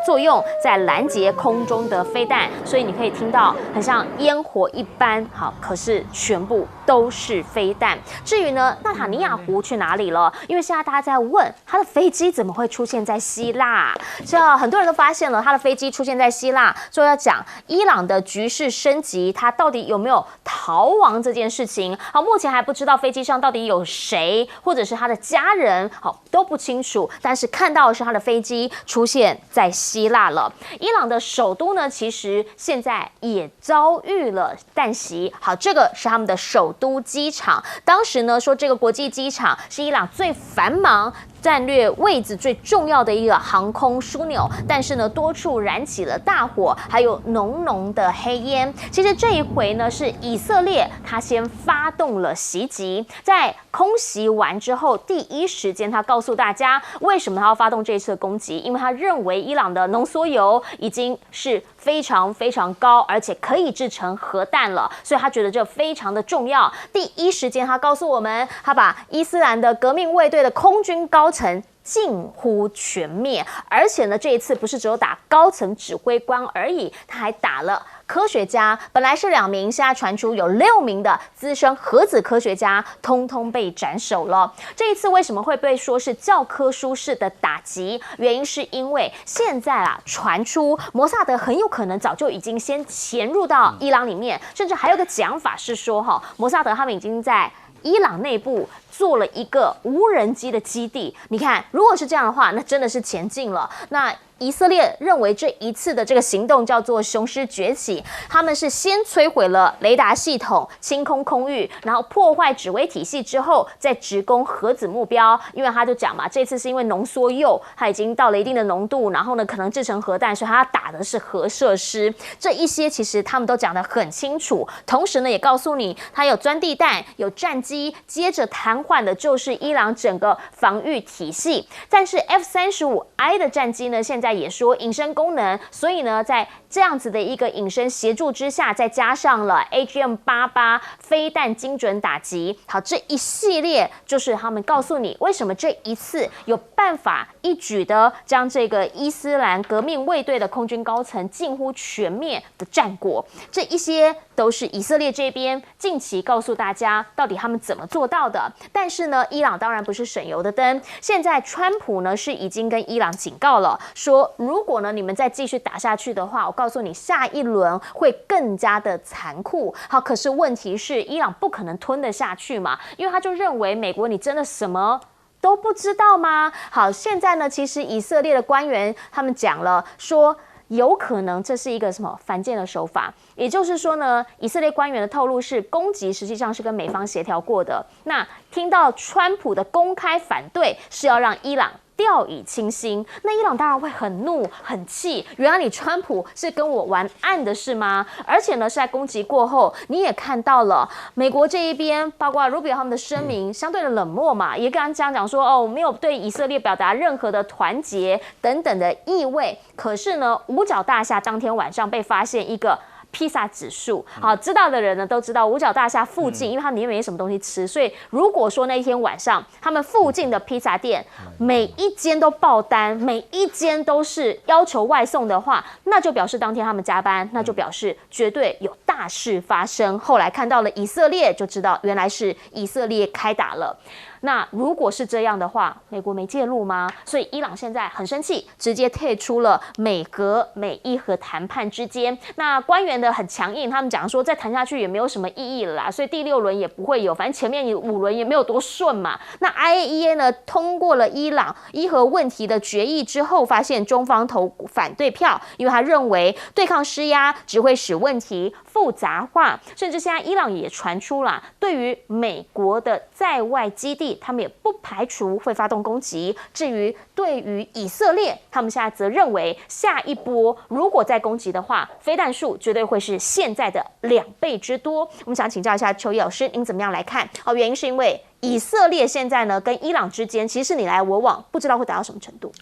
作用，在拦截空中的飞弹，所以你可以听到很像烟火一般，好，可是全部都是飞弹。至于呢纳塔尼亚胡去哪里了？因为现在大家在问他的飞机怎么会出现在希腊，这很多人都发现了他的飞机出现在希腊，所以要讲伊朗的局势升级，他到底有没有逃亡这件事情。好，目前还不知道飞机上到底有谁，或者是他的家人，好，都不清楚。但是看到的是他的飞机出现在希腊了。伊朗的首都呢，其实现在也遭遇了弹袭。好，这个是他们的首都机场。当时呢说这个国际机场是伊朗最繁忙、战略位置最重要的一个航空枢纽，但是呢多处燃起了大火，还有浓浓的黑烟。其实这一回呢是以色列他先发动了袭击，在空袭完之后，第一时间他告诉大家为什么他要发动这一次的攻击，因为他认为伊朗的浓缩铀已经是非常非常高，而且可以制成核弹了，所以他觉得这非常的重要。第一时间他告诉我们，他把伊斯兰的革命卫队的空军高层近乎全灭，而且呢，这一次不是只有打高层指挥官而已，他还打了科学家，本来是2名，现在传出有6名的资深核子科学家，通通被斩首了。这一次为什么会被说是教科书式的打击？原因是因为现在传出摩萨德很有可能早就已经先潜入到伊朗里面，甚至还有个讲法是说，摩萨德他们已经在伊朗内部做了一个无人机的基地。你看，如果是这样的话，那真的是前进了。那以色列认为这一次的这个行动叫做雄狮崛起，他们是先摧毁了雷达系统、清空空域，然后破坏指挥体系之后，再直攻核子目标。因为他就讲嘛，这次是因为浓缩铀它已经到了一定的浓度，然后呢可能制成核弹，所以他打的是核设施。这一些其实他们都讲得很清楚，同时呢也告诉你，它有钻地弹、有战机，接着瘫痪的就是伊朗整个防御体系。但是 F-35I 的战机呢，现在也说隐身功能，所以呢，在这样子的一个隐身协助之下，再加上了 AGM-88飞弹精准打击，好，这一系列就是他们告诉你为什么这一次有办法一举的将这个伊斯兰革命卫队的空军高层近乎全灭的战果。这一些都是以色列这边近期告诉大家到底他们怎么做到的。但是呢，伊朗当然不是省油的灯，现在川普呢是已经跟伊朗警告了，说如果呢你们再继续打下去的话，我告诉你下一轮会更加的残酷。好，可是问题是伊朗不可能吞得下去嘛，因为他就认为美国你真的什么都不知道吗？好，现在呢其实以色列的官员他们讲了，说有可能这是一个什么反间的手法，也就是说呢，以色列官员的透露是攻击实际上是跟美方协调过的。那听到川普的公开反对是要让伊朗掉以轻心，那伊朗当然会很怒很气，原来你川普是跟我玩暗的是吗？而且呢是在攻击过后，你也看到了美国这一边，包括 Rubio 他们的声明相对的冷漠嘛，也跟他讲说哦，没有对以色列表达任何的团结等等的意味。可是呢，五角大厦当天晚上被发现一个披萨指数，好，知道的人呢都知道，五角大厦附近，因为他们里面没什么东西吃，所以如果说那一天晚上他们附近的披萨店每一间都爆单，每一间都是要求外送的话，那就表示当天他们加班，那就表示绝对有大事发生。后来看到了以色列，就知道原来是以色列开打了。那如果是这样的话，美国没介入吗？所以伊朗现在很生气，直接退出了美俄美伊核谈判之间。那官员的很强硬，他们讲说再谈下去也没有什么意义了啦，所以第6轮也不会有，反正前面5轮也没有多顺嘛。那 IAEA 呢通过了伊朗伊核问题的决议之后，发现中方投反对票，因为他认为对抗施压只会使问题复杂化，甚至现在伊朗也传出了对于美国的在外基地，他们也不排除会发动攻击。至于对于以色列，他们现在则认为下一波如果再攻击的话，飞弹数绝对会是现在的2倍之多。我们想请教一下邱毅老师，您怎么样来看？原因是因为以色列现在呢跟伊朗之间其实是你来我往，不知道会达到什么程度。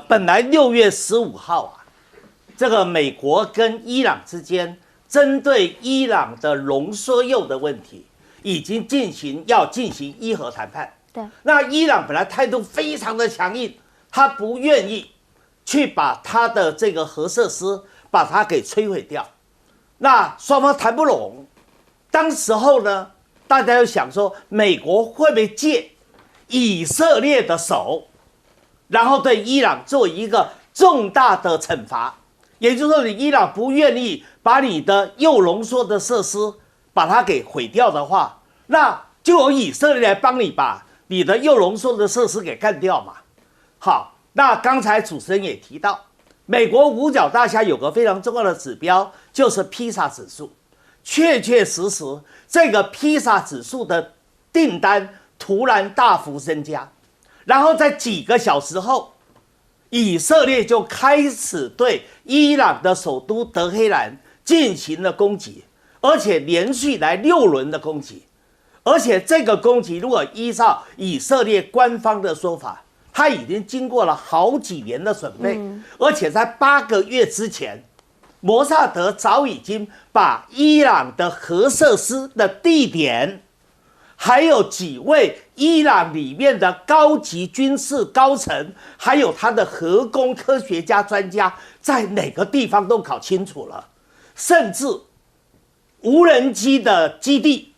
本来6月15号啊，这个美国跟伊朗之间针对伊朗的浓缩铀的问题，已经要进行伊核谈判。对，那伊朗本来态度非常的强硬，他不愿意去把他的这个核设施把它给摧毁掉。那双方谈不拢，当时候呢，大家就想说，美国会不会借以色列的手，然后对伊朗做一个重大的惩罚？也就是说，你伊朗不愿意把你的铀浓缩的设施把它给毁掉的话，那就由以色列来帮你把你的铀浓缩的设施给干掉嘛。好，那刚才主持人也提到，美国五角大厦有个非常重要的指标，就是披萨指数。确确实实，这个披萨指数的订单突然大幅增加，然后在几个小时后，以色列就开始对伊朗的首都德黑兰进行了攻击，而且连续来6轮的攻击。而且这个攻击如果依照以色列官方的说法，它已经经过了好几年的准备，而且在8个月之前，摩萨德早已经把伊朗的核设施的地点，还有几位伊朗里面的高级军事高层，还有他的核工科学家专家，在哪个地方都搞清楚了，甚至无人机的基地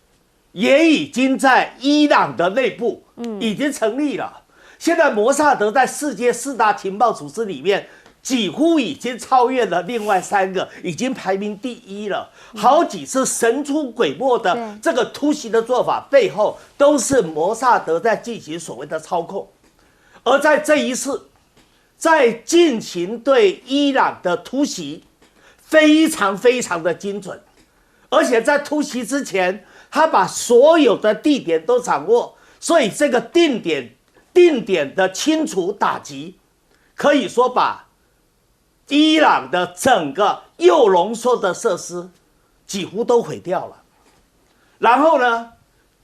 也已经在伊朗的内部已经成立了。现在摩萨德在世界4大情报组织里面，几乎已经超越了另外3个，已经排名第1了。好几次神出鬼没的这个突袭的做法背后，都是摩萨德在进行所谓的操控。而在这一次，在进行对伊朗的突袭，非常非常的精准，而且在突袭之前，他把所有的地点都掌握，所以这个定点的清除打击，可以说把伊朗的整个铀浓缩的设施几乎都毁掉了。然后呢，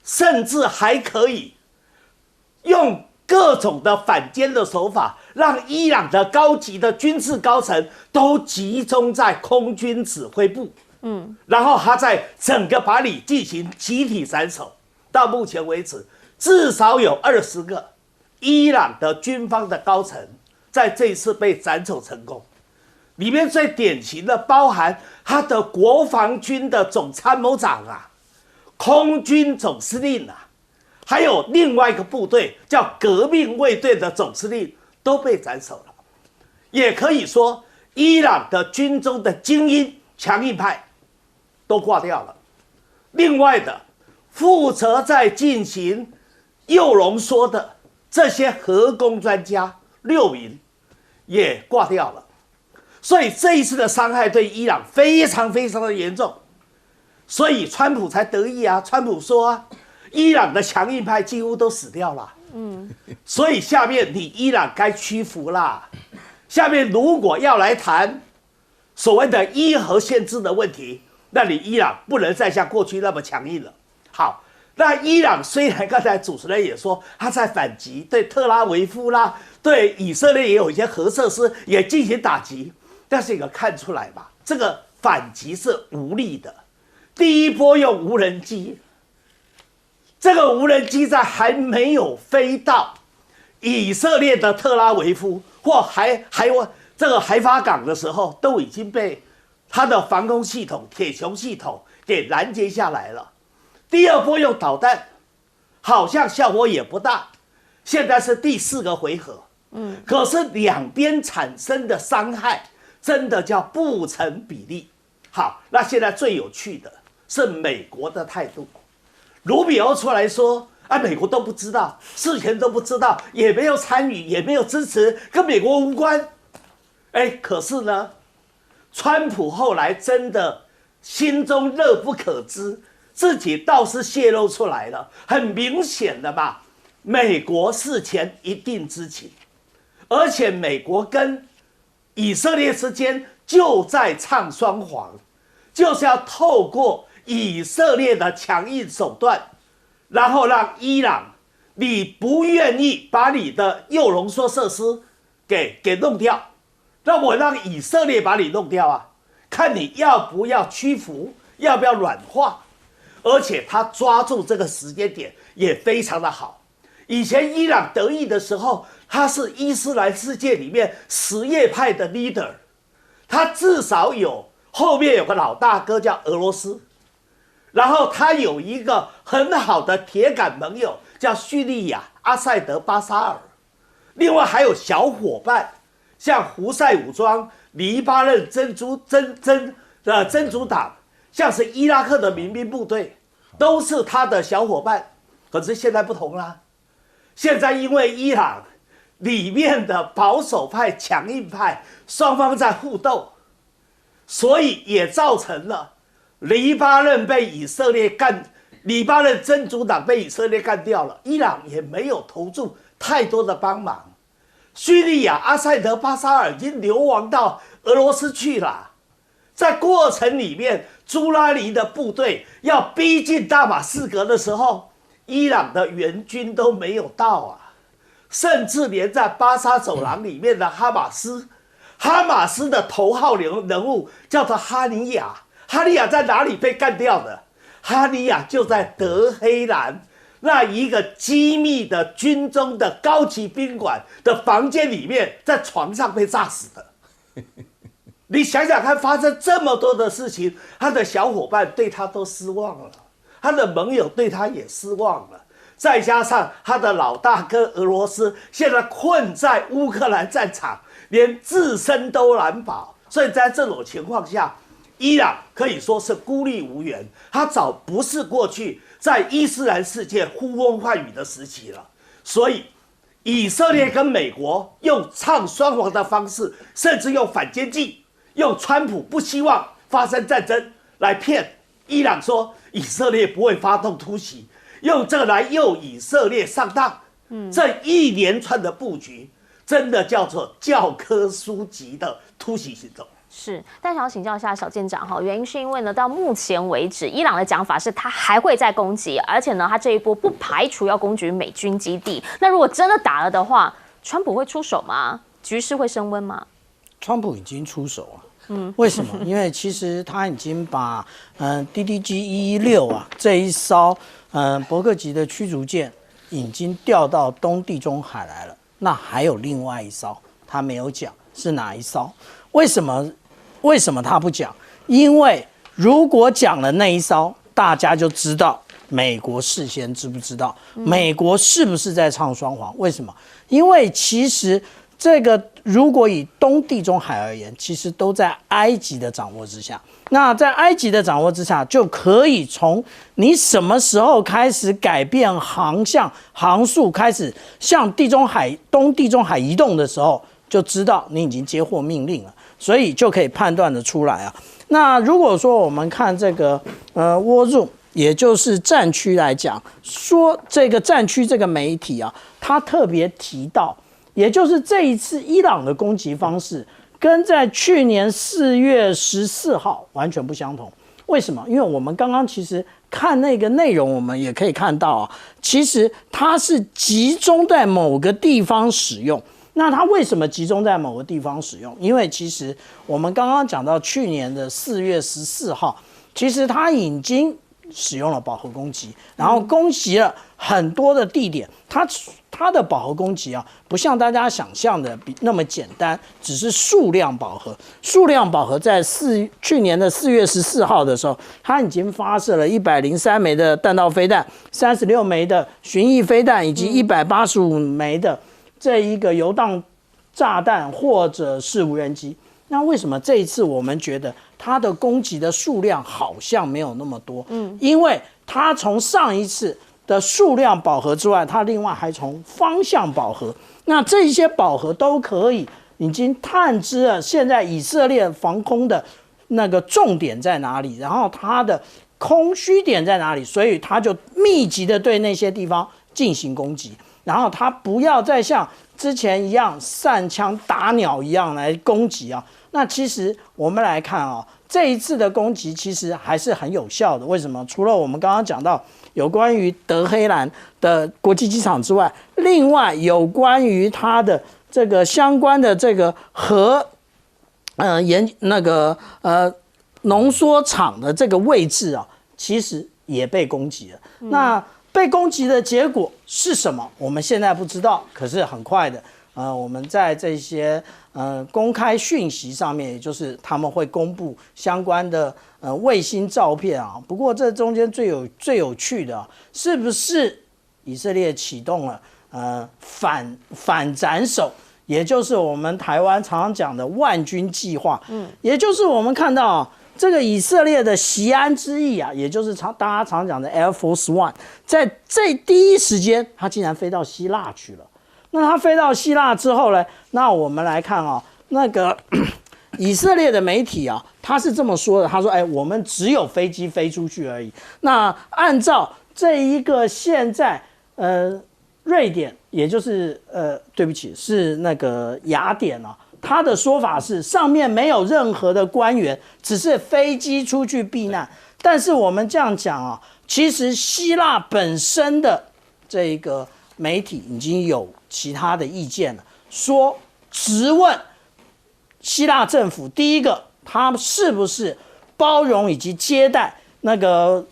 甚至还可以用各种的反间的手法，让伊朗的高级的军事高层都集中在空军指挥部。然后他在整个把你进行集体斩首。到目前为止，至少有20个伊朗的军方的高层在这一次被斩首成功。里面最典型的包含他的国防军的总参谋长啊，空军总司令啊，还有另外一个部队叫革命卫队的总司令都被斩首了。也可以说，伊朗的军中的精英强硬派都挂掉了。另外的负责在进行铀浓缩的这些核工专家6名也挂掉了。所以这一次的伤害对伊朗非常非常的严重，所以川普才得意啊。川普说啊，伊朗的强硬派几乎都死掉了。所以下面你伊朗该屈服啦。下面如果要来谈所谓的伊核限制的问题，那你伊朗不能再像过去那么强硬了。好，那伊朗虽然刚才主持人也说他在反击，对特拉维夫啦，对以色列也有一些核设施也进行打击，但是也看出来吧，这个反击是无力的。第一波用无人机，这个无人机在还没有飞到以色列的特拉维夫或这个海法港的时候，都已经被它的防空系统铁穹系统给拦截下来了。第二波用导弹，好像效果也不大。现在是第4个回合，可是两边产生的伤害真的叫不成比例。好，那现在最有趣的是美国的态度，卢比欧出来说。美国都不知道，事前都不知道，也没有参与，也没有支持，跟美国无关。可是呢，川普后来真的心中乐不可支，自己倒是泄露出来了，很明显的嘛，美国事前一定知情，而且美国跟以色列之间就在唱双簧，就是要透过以色列的强硬手段。然后让伊朗，你不愿意把你的铀浓缩设施给弄掉，那我让以色列把你弄掉啊，看你要不要屈服，要不要软化。而且他抓住这个时间点也非常的好。以前伊朗得意的时候，他是伊斯兰世界里面什叶派的 leader， 他至少后面有个老大哥叫俄罗斯。然后他有一个很好的铁杆盟友，叫叙利亚阿塞德巴沙尔，另外还有小伙伴，像胡塞武装、黎巴嫩真主党，像是伊拉克的民兵部队，都是他的小伙伴。可是现在不同啦，现在因为伊朗里面的保守派、强硬派双方在互斗，所以也造成了。黎巴嫩被以色列干，黎巴嫩真主党被以色列干掉了，伊朗也没有投注太多的帮忙。叙利亚阿塞德巴沙尔已经流亡到俄罗斯去了，在过程里面，朱拉尼的部队要逼近大马士革的时候，伊朗的援军都没有到啊，甚至连在巴沙走廊里面的哈马斯的头号人物叫做哈尼亚。哈尼亚在哪里被干掉的？哈尼亚就在德黑兰那一个机密的军中的高级宾馆的房间里面，在床上被炸死的。你想想看，发生这么多的事情，他的小伙伴对他都失望了，他的盟友对他也失望了，再加上他的老大哥俄罗斯现在困在乌克兰战场，连自身都难保，所以在这种情况下。伊朗可以说是孤立无援，他早不是过去在伊斯兰世界呼风唤雨的时期了。所以，以色列跟美国用唱双簧的方式，甚至用反间计，用川普不希望发生战争来骗伊朗说以色列不会发动突袭，用这个来诱以色列上当。这一连串的布局，真的叫做教科书级的突袭行动。是，但想要请教一下小舰长哈，原因是因为呢，到目前为止，伊朗的讲法是他还会再攻击，而且呢，他这一波不排除要攻击美军基地。那如果真的打了的话，川普会出手吗？局势会升温吗？川普已经出手了。为什么？因为其实他已经把DDG-116啊这一艘伯克级的驱逐舰已经调到东地中海来了。那还有另外一艘，他没有讲是哪一艘？为什么他不讲？因为如果讲了那一艘，大家就知道美国事先知不知道，美国是不是在唱双簧？为什么？因为其实这个如果以东地中海而言，其实都在埃及的掌握之下。那在埃及的掌握之下，就可以从你什么时候开始改变航向、航速，开始向东地中海移动的时候，就知道你已经接获命令了。所以就可以判断得出来啊。那如果说我们看这个War Room，也就是战区来讲，说这个战区这个媒体啊，他特别提到，也就是这一次伊朗的攻击方式跟在去年4月14号完全不相同。为什么？因为我们刚刚其实看那个内容，我们也可以看到啊，其实它是集中在某个地方使用。那它为什么集中在某个地方使用？因为其实我们刚刚讲到去年的4月14号，其实它已经使用了饱和攻击，然后攻击了很多的地点。它的饱和攻击啊，不像大家想象的那么简单，只是数量饱和。数量饱和在去年的4月14号的时候，它已经发射了103枚的弹道飞弹、36枚的巡弋飞弹，以及185枚的这一个游荡炸弹或者是无人机。那为什么这一次我们觉得它的攻击的数量好像没有那么多？因为它从上一次的数量饱和之外，它另外还从方向饱和。那这些饱和都可以已经探知了现在以色列防空的那个重点在哪里，然后它的空虚点在哪里，所以它就密集的对那些地方进行攻击，然后它不要再像之前一样散枪打鸟一样来攻击啊。那其实我们来看啊，这一次的攻击其实还是很有效的。为什么？除了我们刚刚讲到有关于德黑兰的国际机场之外，另外有关于它的这个相关的这个浓缩厂的这个位置啊，其实也被攻击了。那被攻击的结果是什么？我们现在不知道，可是很快的。我们在这些公开讯息上面，也就是他们会公布相关的卫星照片啊。不过这中间最有趣的是不是以色列启动了反斩首，也就是我们台湾常常讲的万军计划。也就是我们看到这个以色列的锡安之翼啊，也就是大家常讲的 Air Force One， 在这第一时间，它竟然飞到希腊去了。那他飞到希腊之后呢？那我们来看那个以色列的媒体啊，他是这么说的：他说，我们只有飞机飞出去而已。那按照这一个现在瑞典，也就是对不起，是那个雅典啊，他的说法是上面没有任何的官员，只是飞机出去避难。但是我们这样讲啊，其实希腊本身的这个媒体已经有其他的意见了，说质问希腊政府，第一个，他是不是包容以及接待那个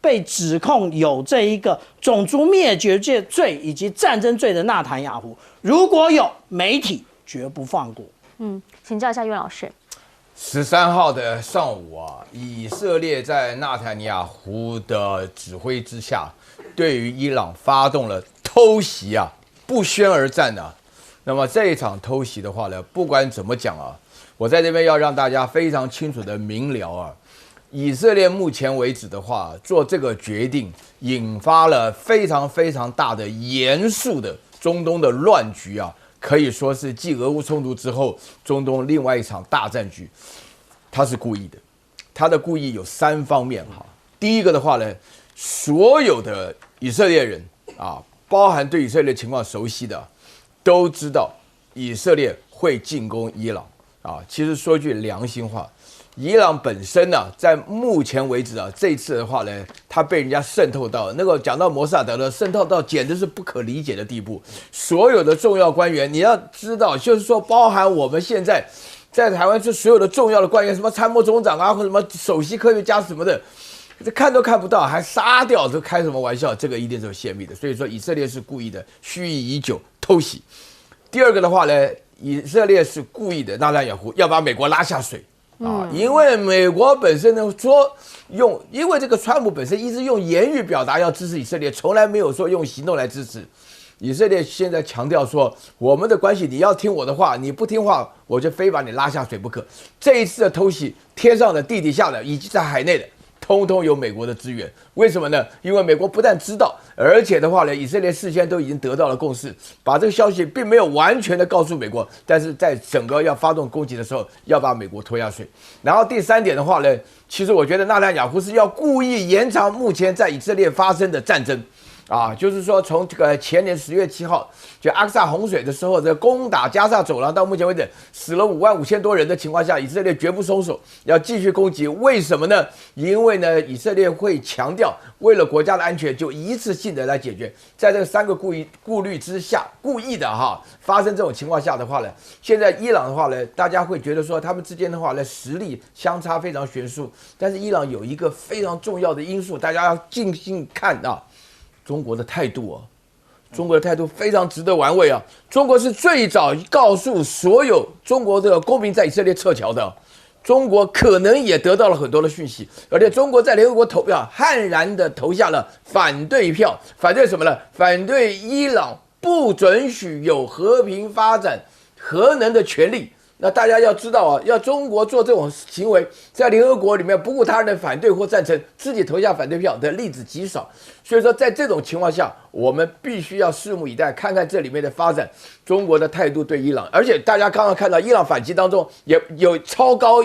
被指控有这一个种族灭绝罪以及战争罪的纳坦雅胡？如果有，媒体绝不放过。请教一下岳老师。13号的上午啊，以色列在纳坦雅胡的指挥之下，对于伊朗发动了偷袭啊，不宣而战啊。那么这一场偷袭的话呢，不管怎么讲啊，我在这边要让大家非常清楚的明了啊，以色列目前为止的话，做这个决定，引发了非常非常大的严肃的中东的乱局啊，可以说是继俄乌冲突之后，中东另外一场大战局，他是故意的，他的故意有3方面哈。第一个的话呢，所有的以色列人啊，包含对以色列情况熟悉的，都知道以色列会进攻伊朗啊。其实说句良心话，伊朗本身呢，在目前为止啊，这一次的话呢，他被人家渗透到那个讲到摩萨德的渗透到简直是不可理解的地步。所有的重要官员，你要知道，就是说，包含我们现在在台湾，这所有的重要的官员，什么参谋总长啊，或者什么首席科学家什么的。这看都看不到，还杀掉，这开什么玩笑？这个一定是有泄密的。所以说，以色列是故意的，蓄意已久，偷袭。第二个的话呢，以色列是故意的，纳坦雅胡要把美国拉下水啊，因为美国本身呢说因为这个川普本身一直用言语表达要支持以色列，从来没有说用行动来支持。以色列现在强调说，我们的关系你要听我的话，你不听话，我就非把你拉下水不可。这一次的偷袭，天上的、地底下的，以及在海内的。通通有美国的支援，为什么呢？因为美国不但知道，而且的话呢，以色列事先都已经得到了共识，把这个消息并没有完全的告诉美国，但是在整个要发动攻击的时候，要把美国拖下水。然后第3点的话呢，其实我觉得纳坦雅胡是要故意延长目前在以色列发生的战争，啊，就是说从这个前年10月7号就阿克萨洪水的时候，这攻打加萨走廊到目前为止死了55000多人的情况下，以色列绝不松手，要继续攻击。为什么呢？因为呢，以色列会强调为了国家的安全，就一次性的来解决。在这3个顾虑之下，故意的发生这种情况下的话呢，现在伊朗的话呢，大家会觉得说他们之间的话呢实力相差非常悬殊，但是伊朗有一个非常重要的因素，大家要静心看啊。中国的态度啊，中国的态度非常值得玩味啊！中国是最早告诉所有中国的公民在以色列撤侨的，中国可能也得到了很多的讯息，而且中国在联合国投票悍然的投下了反对票，反对什么呢？反对伊朗不准许有和平发展核能的权利。那大家要知道啊，要中国做这种行为，在联合国里面不顾他人的反对或赞成，自己投下反对票的例子极少。所以说，在这种情况下，我们必须要拭目以待，看看这里面的发展，中国的态度对伊朗。而且大家刚刚看到伊朗反击当中也有超高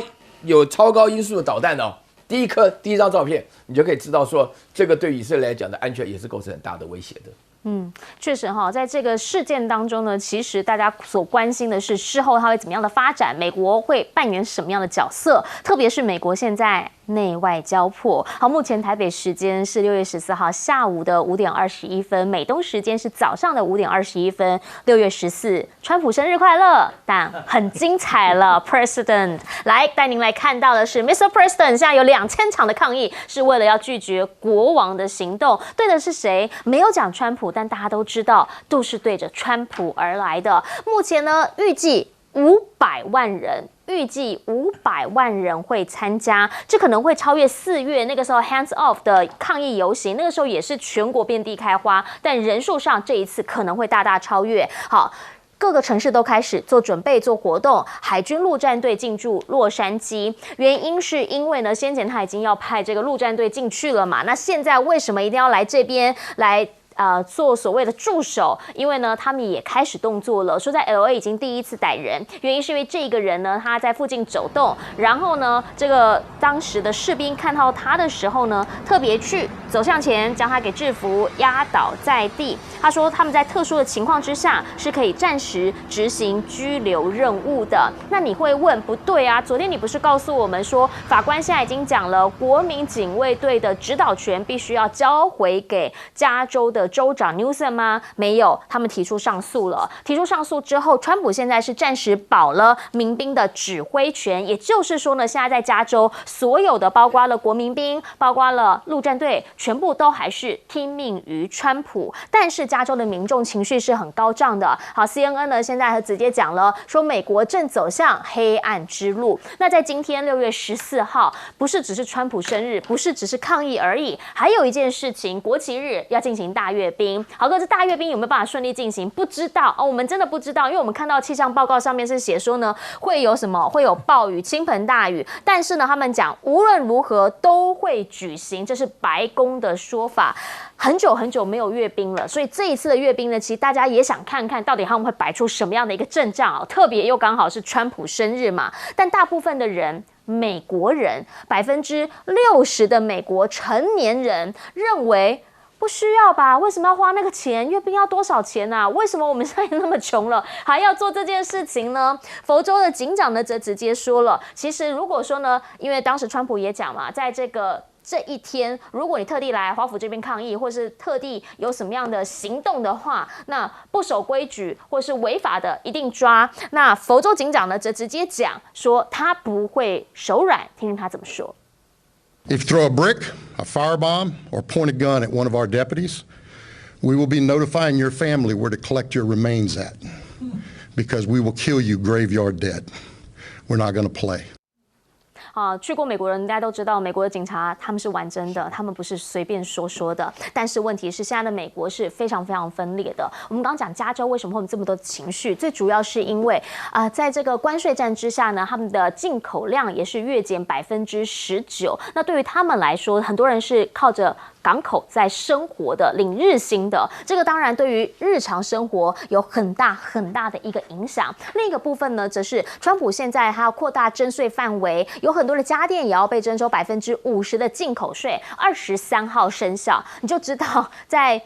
音速的导弹哦。第一张照片，你就可以知道说，这个对以色列来讲的安全也是构成很大的威胁的。确实在这个事件当中呢，其实大家所关心的是事后它会怎么样的发展，美国会扮演什么样的角色，特别是美国现在内外交迫。好，目前台北时间是6月14号下午的5点21分，美东时间是早上的5点21分。6月14，川普生日快乐！但很精彩了 ，President 来带您来看到的是 Mr. President 现在有2000场的抗议，是为了要拒绝国王的行动。对的是谁？没有讲川普，但大家都知道都是对着川普而来的。目前呢，预计500万人会参加，这可能会超越4月那个时候 Hands Off 的抗议游行，那个时候也是全国遍地开花，但人数上这一次可能会大大超越。好。各个城市都开始做准备、做活动，海军陆战队进驻洛杉矶，原因是因为呢，先前他已经要派这个陆战队进去了嘛，那现在为什么一定要来这边来？做所谓的驻守，因为呢，他们也开始动作了，说在 LA 已经第一次逮人，原因是因为这个人呢，他在附近走动，然后呢，这个当时的士兵看到他的时候呢，特别去走向前，将他给制服，压倒在地。他说他们在特殊的情况之下是可以暂时执行拘留任务的。那你会问，不对啊，昨天你不是告诉我们说，法官现在已经讲了，国民警卫队的指导权必须要交回给加州的州长 Newsom 吗？没有，他们提出上诉了。提出上诉之后，川普现在是暂时保了民兵的指挥权，也就是说呢，现在在加州所有的，包括了国民兵，包括了陆战队，全部都还是听命于川普。但是加州的民众情绪是很高涨的。好 ，CNN 呢现在直接讲了，说美国正走向黑暗之路。那在今天6月14号，不是只是川普生日，不是只是抗议而已，还有一件事情，国旗日要进行大阅兵。好哥，这大阅兵有没有办法顺利进行？不知道哦，我们真的不知道，因为我们看到气象报告上面是写说呢，会有什么？会有暴雨、倾盆大雨。但是呢，他们讲无论如何都会举行，这是白宫的说法。很久很久没有阅兵了，所以这一次的阅兵呢，其实大家也想看看到底他们会摆出什么样的一个阵仗啊。特别又刚好是川普生日嘛，但大部分的人。美国人60%的美国成年人认为不需要吧？为什么要花那个钱？阅兵要多少钱啊？为什么我们现在那么穷了还要做这件事情呢？佛州的警长呢则直接说了，其实如果说呢，因为当时川普也讲嘛，在这一天，如果你特地来华府这边抗议，或是特地有什么样的行动的话，那不守规矩或是违法的一定抓。那佛州警长呢则直接讲说他不会手软，听听他怎么说。If you throw a brick, a firebomb, or point a gun at one of our deputies, we will be notifying your family where to collect your remains at, because we will kill you graveyard dead. We're not going to play. 去过美国人应该都知道，美国的警察他们是玩真的，他们不是随便说的。但是问题是，现在的美国是非常非常分裂的。我们刚刚讲加州为什么会有这么多情绪，最主要是因为在这个关税战之下呢，他们的进口量也是月减19%。那对于他们来说，很多人是靠着港口在生活的，领日薪的，这个当然对于日常生活有很大很大的一个影响。另一个部分呢，则是川普现在还要扩大征税范围，有很多的家电也要被征收50%的进口税，23号生效。你就知道在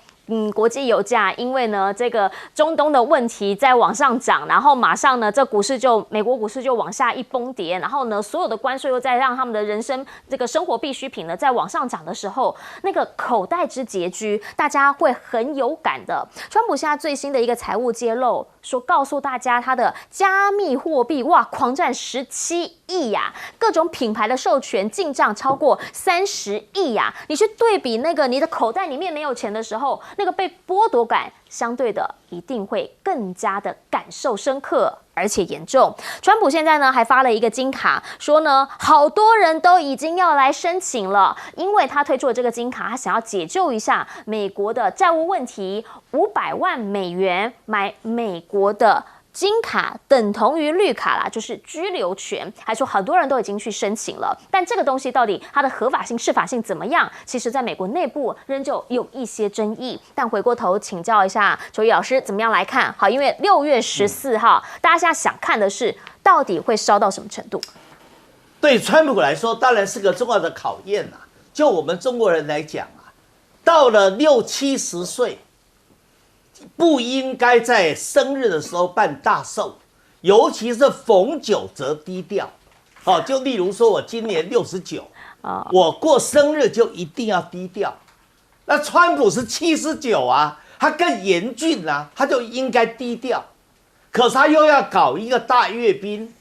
国际油价因为呢这个中东的问题在往上涨，然后马上呢这美国股市就往下一崩跌，然后呢所有的关税又在让他们的人生这个生活必需品呢在往上涨的时候，那个口袋之拮据，大家会很有感的。川普现在最新的一个财务揭露说，告诉大家他的加密货币哇狂占17亿呀，各种品牌的授权进账超过30亿呀。你去对比那个你的口袋里面没有钱的时候，那个被剥夺感相对的一定会更加的感受深刻而且严重。川普现在呢还发了一个金卡，说呢好多人都已经要来申请了，因为他推出了这个金卡，他想要解救一下美国的债务问题，500万美元买美国的金卡等同于绿卡啦，就是居留权，还说很多人都已经去申请了，但这个东西到底它的合法性、适法性怎么样？其实在美国内部仍旧有一些争议。但回过头请教一下邱毅老师，怎么样来看？好，因为6月14号，大家现在想看的是到底会烧到什么程度？对川普来说，当然是个重要的考验啊。就我们中国人来讲啊，到了60、70岁。不应该在生日的时候办大寿，尤其是逢九则低调。哦，就例如说我今年69，我过生日就一定要低调。那川普是79啊，他更严峻啊，他就应该低调。可是他又要搞一个大阅兵，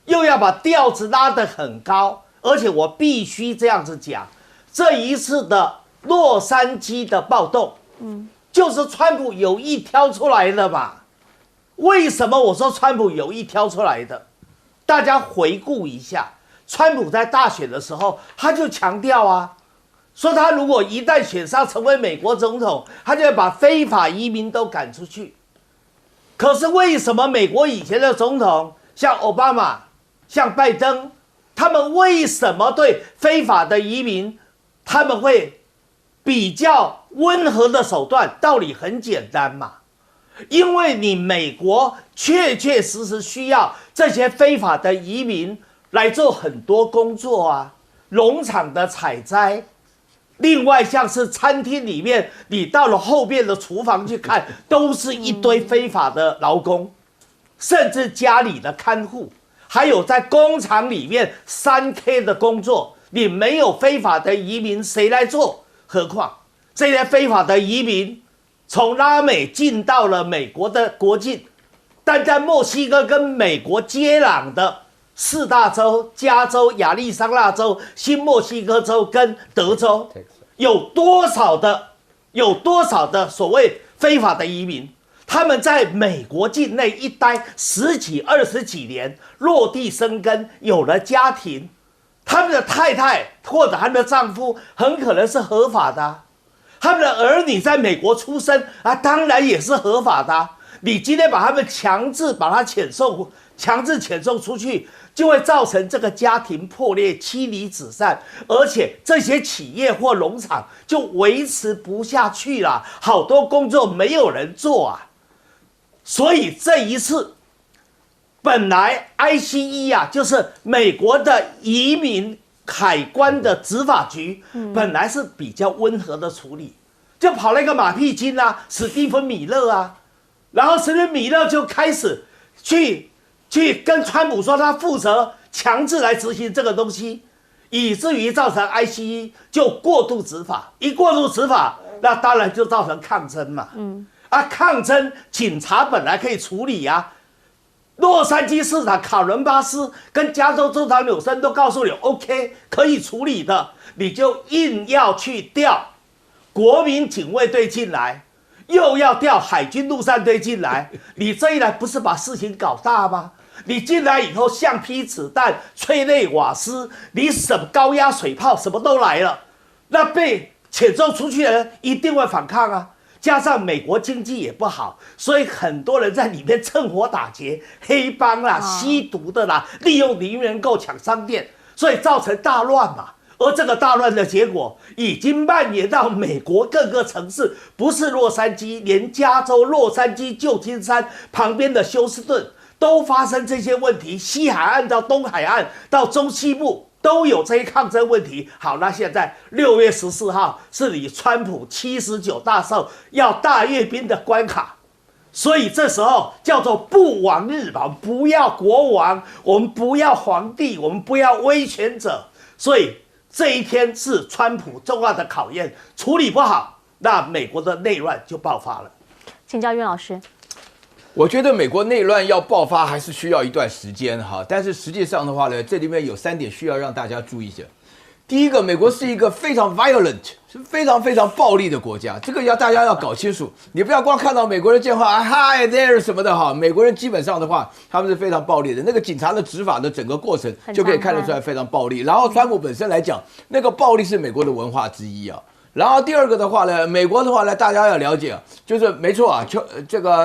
又要把调子拉得很高，而且我必须这样子讲，这一次的洛杉矶的暴动，就是川普有意挑出来的嘛？为什么我说川普有意挑出来的？大家回顾一下，川普在大选的时候，他就强调啊，说他如果一旦选上成为美国总统，他就要把非法移民都赶出去。可是为什么美国以前的总统，像奥巴马、像拜登，他们为什么对非法的移民，他们会比较温和的手段？道理很简单嘛，因为你美国确确实实需要这些非法的移民来做很多工作啊，农场的采摘，另外像是餐厅里面，你到了后面的厨房去看，都是一堆非法的劳工，甚至家里的看护，还有在工厂里面3K 的工作，你没有非法的移民谁来做？何况这些非法的移民从拉美进到了美国的国境，但在墨西哥跟美国接壤的4大州，加州、亚利桑那州、新墨西哥州跟德州，有多少的所谓非法的移民？他们在美国境内一待10几、20几年，落地生根，有了家庭，他们的太太或者他们的丈夫很可能是合法的啊，他们的儿女在美国出生啊，当然也是合法的啊。你今天把他们强制遣送出去，就会造成这个家庭破裂、妻离子散，而且这些企业或农场就维持不下去了，好多工作没有人做啊。所以这一次，本来 ICE 啊，就是美国的移民海关的执法局，本来是比较温和的处理，就跑了一个马屁精啊，史蒂芬米勒啊，然后史蒂芬米勒就开始去跟川普说他负责强制来执行这个东西，以至于造成 ICE 就过度执法，一过度执法，那当然就造成抗争嘛。抗争警察本来可以处理啊。洛杉矶市长卡伦巴斯跟加州州长纽森都告诉你 OK 可以处理的，你就硬要去调国民警卫队进来，又要调海军陆战队进来，你这一来不是把事情搞大吗？你进来以后，橡皮子弹、催泪瓦斯，你什么高压水炮什么都来了，那被遣送出去的人一定会反抗啊。加上美国经济也不好，所以很多人在里面趁火打劫，黑帮啦、吸毒的啦，利用零元购抢商店，所以造成大乱嘛。而这个大乱的结果已经蔓延到美国各个城市，不是洛杉矶，连加州、洛杉矶、旧金山旁边的休斯顿都发生这些问题，西海岸到东海岸到中西部都有这些抗争问题。好，那现在6月14号是你川普79大寿要大阅兵的关卡，所以这时候叫做不王日嘛，不要国王，我们不要皇帝，我们不要威权者，所以这一天是川普重要的考验，处理不好，那美国的内乱就爆发了。请教岳老师。我觉得美国内乱要爆发还是需要一段时间哈，但是实际上的话呢，这里面有3点需要让大家注意一下。第一个，美国是一个非常 violent， 是非常非常暴力的国家，这个大家要搞清楚。你不要光看到美国人讲话hi there 什么的哈，美国人基本上的话，他们是非常暴力的。那个警察的执法的整个过程就可以看得出来非常暴力。然后川普本身来讲，那个暴力是美国的文化之一啊。然后第二个的话呢，美国的话呢，大家要了解啊，就是没错啊，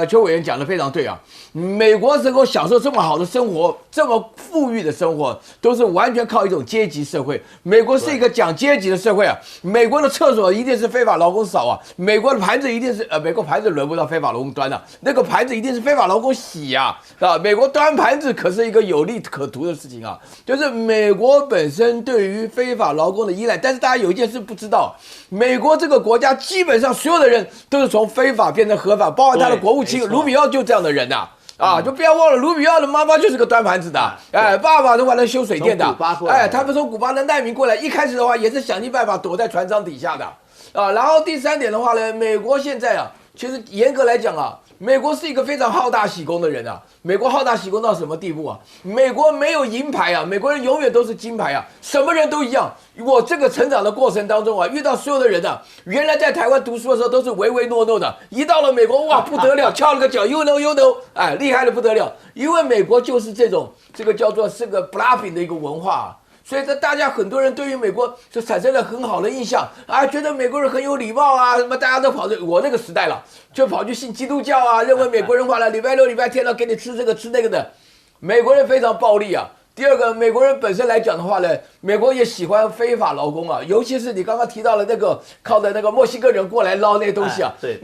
邱委员讲的非常对啊，美国能够享受这么好的生活，这么富裕的生活，都是完全靠一种阶级社会。美国是一个讲阶级的社会啊，美国的厕所一定是非法劳工扫啊，美国的盘子一定是美国盘子轮不到非法劳工端的，那个盘子一定是非法劳工洗啊，美国端盘子可是一个有利可图的事情啊，就是美国本身对于非法劳工的依赖，但是大家有一件事不知道。美国这个国家基本上所有的人都是从非法变成合法，包括他的国务卿卢比奥就这样的人呐。就不要忘了，卢比奥的妈妈就是个端盘子的，爸爸的话呢修水电的，他们从古巴的难民过来，一开始的话也是想尽办法躲在船舱底下的，然后第3点的话呢，美国现在啊，其实严格来讲啊，美国是一个非常好大喜功的人啊。美国好大喜功到什么地步啊？美国没有银牌啊，美国人永远都是金牌啊，什么人都一样。我这个成长的过程当中啊，遇到所有的人啊，原来在台湾读书的时候都是唯唯诺诺的，一到了美国哇不得了，翘了个脚 you know， 哎，厉害的不得了。因为美国就是这个叫做是个 bluffing 的一个文化啊。所以大家很多人对于美国就产生了很好的印象啊，觉得美国人很有礼貌啊，什么大家都跑去我那个时代了，就跑去信基督教啊，认为美国人话了，礼拜六礼拜天了给你吃这个吃那个的，美国人非常暴力啊。第二个，美国人本身来讲的话呢，美国也喜欢非法劳工啊，尤其是你刚刚提到了那个靠的那个墨西哥人过来捞那些东西啊，对，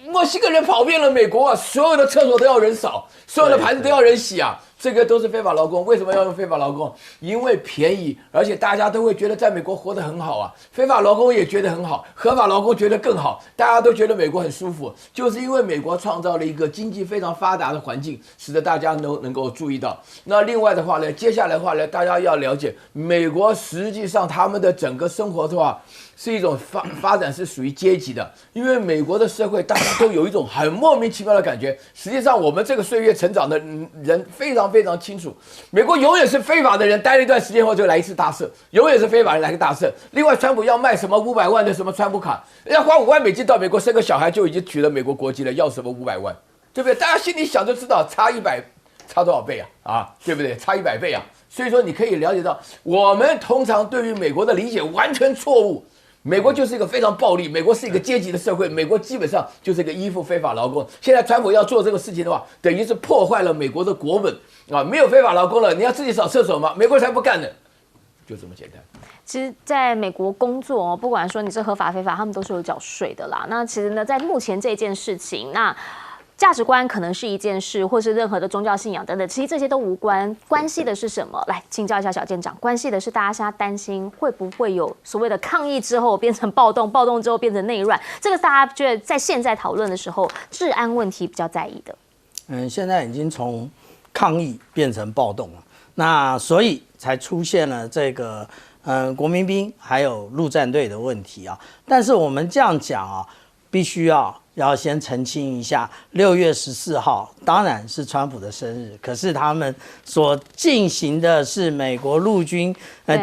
墨西哥人跑遍了美国啊，所有的厕所都要人扫，所有的盘子都要人洗啊。这个都是非法劳工，为什么要用非法劳工？因为便宜，而且大家都会觉得在美国活得很好啊。非法劳工也觉得很好，合法劳工觉得更好，大家都觉得美国很舒服，就是因为美国创造了一个经济非常发达的环境，使得大家都能够注意到。那另外的话呢，接下来的话呢，大家要了解，美国实际上他们的整个生活的话，是一种发展是属于阶级的，因为美国的社会大家都有一种很莫名其妙的感觉。实际上，我们这个岁月成长的人非常非常清楚，美国永远是非法的人待了一段时间后就来一次大赦，永远是非法人来个大赦。另外，川普要卖什么500万的什么川普卡，要花5万美金到美国生个小孩就已经取了美国国籍了，要什么500万，对不对？大家心里想就知道差多少倍啊，对不对？差100倍啊！所以说你可以了解到，我们通常对于美国的理解完全错误。美国就是一个非常暴力，美国是一个阶级的社会，美国基本上就是一个依附非法劳工。现在川普要做这个事情的话，等于是破坏了美国的国本啊！没有非法劳工了，你要自己扫厕所吗？美国才不干呢，就这么简单。其实，在美国工作哦，不管说你是合法非法，他们都是有缴税的啦。那其实呢，在目前这件事情，那价值观可能是一件事，或是任何的宗教信仰等等，其实这些都无关，关系的是什么？来请教一下小舰长，关系的是大家现在担心会不会有所谓的抗议之后变成暴动，暴动之后变成内乱，这个大家觉得在现在讨论的时候，治安问题比较在意的。现在已经从抗议变成暴动了，那所以才出现了这个国民兵还有陆战队的问题啊。但是我们这样讲啊，必须要先澄清一下，6月14号当然是川普的生日，可是他们所进行的是美国陆军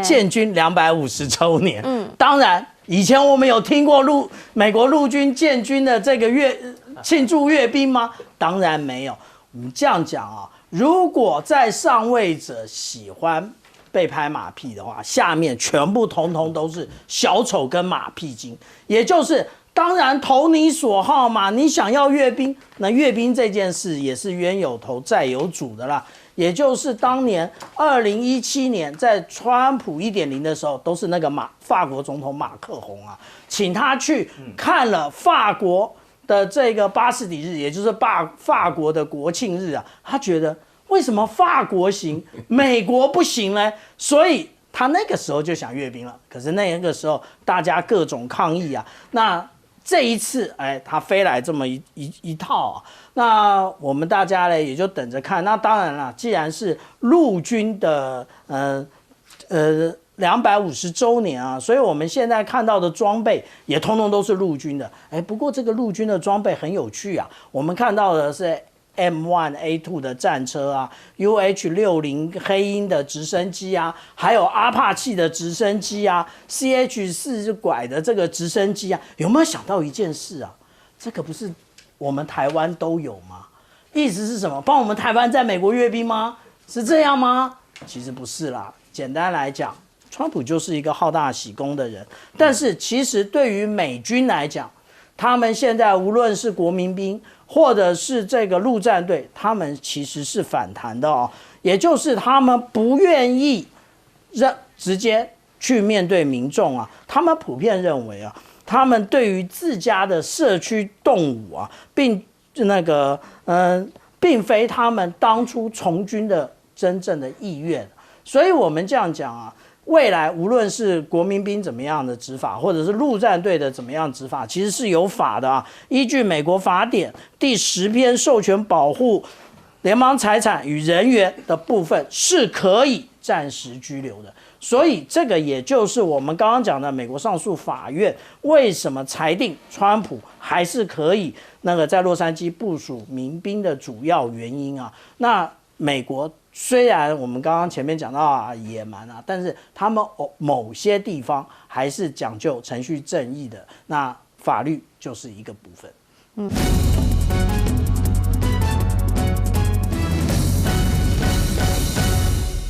建军250周年。当然以前我们有听过美国陆军建军的这个庆祝阅兵吗？当然没有。我们这样讲啊，如果在上位者喜欢被拍马屁的话，下面全部通通都是小丑跟马屁精，也就是当然投你所好嘛，你想要阅兵，那阅兵这件事也是冤有头债有主的啦。也就是当年2017年在川普1.0的时候，都是那个法国总统马克宏啊，请他去看了法国的这个巴士底日，也就是法国的国庆日啊，他觉得为什么法国行，美国不行呢？所以他那个时候就想阅兵了，可是那个时候大家各种抗议啊，那这一次，他飞来这么一套啊，那我们大家呢也就等着看。那当然了，既然是陆军的250周年啊，所以我们现在看到的装备也通通都是陆军的。不过这个陆军的装备很有趣啊，我们看到的是M1A2 的战车啊 ，UH-60黑鹰的直升机啊，还有阿帕奇的直升机啊 ，CH-4拐的这个直升机啊，有没有想到一件事啊？这个不是我们台湾都有吗？意思是什么？帮我们台湾在美国阅兵吗？是这样吗？其实不是啦。简单来讲，川普就是一个好大喜功的人，但是其实对于美军来讲，他们现在无论是国民兵或者是这个陆战队，他们其实是反弹的哦，也就是他们不愿意直接去面对民众啊，他们普遍认为啊，他们对于自家的社区动武啊，并非他们当初从军的真正的意愿，所以我们这样讲啊。未来无论是国民兵怎么样的执法，或者是陆战队的怎么样执法，其实是有法的啊。依据美国法典第10篇授权保护联邦财产与人员的部分是可以暂时居留的。所以这个也就是我们刚刚讲的美国上诉法院为什么裁定川普还是可以在洛杉矶部署民兵的主要原因啊。那美国虽然我们刚刚前面讲到野蛮啊，但是他们某些地方还是讲究程序正义的，那法律就是一个部分。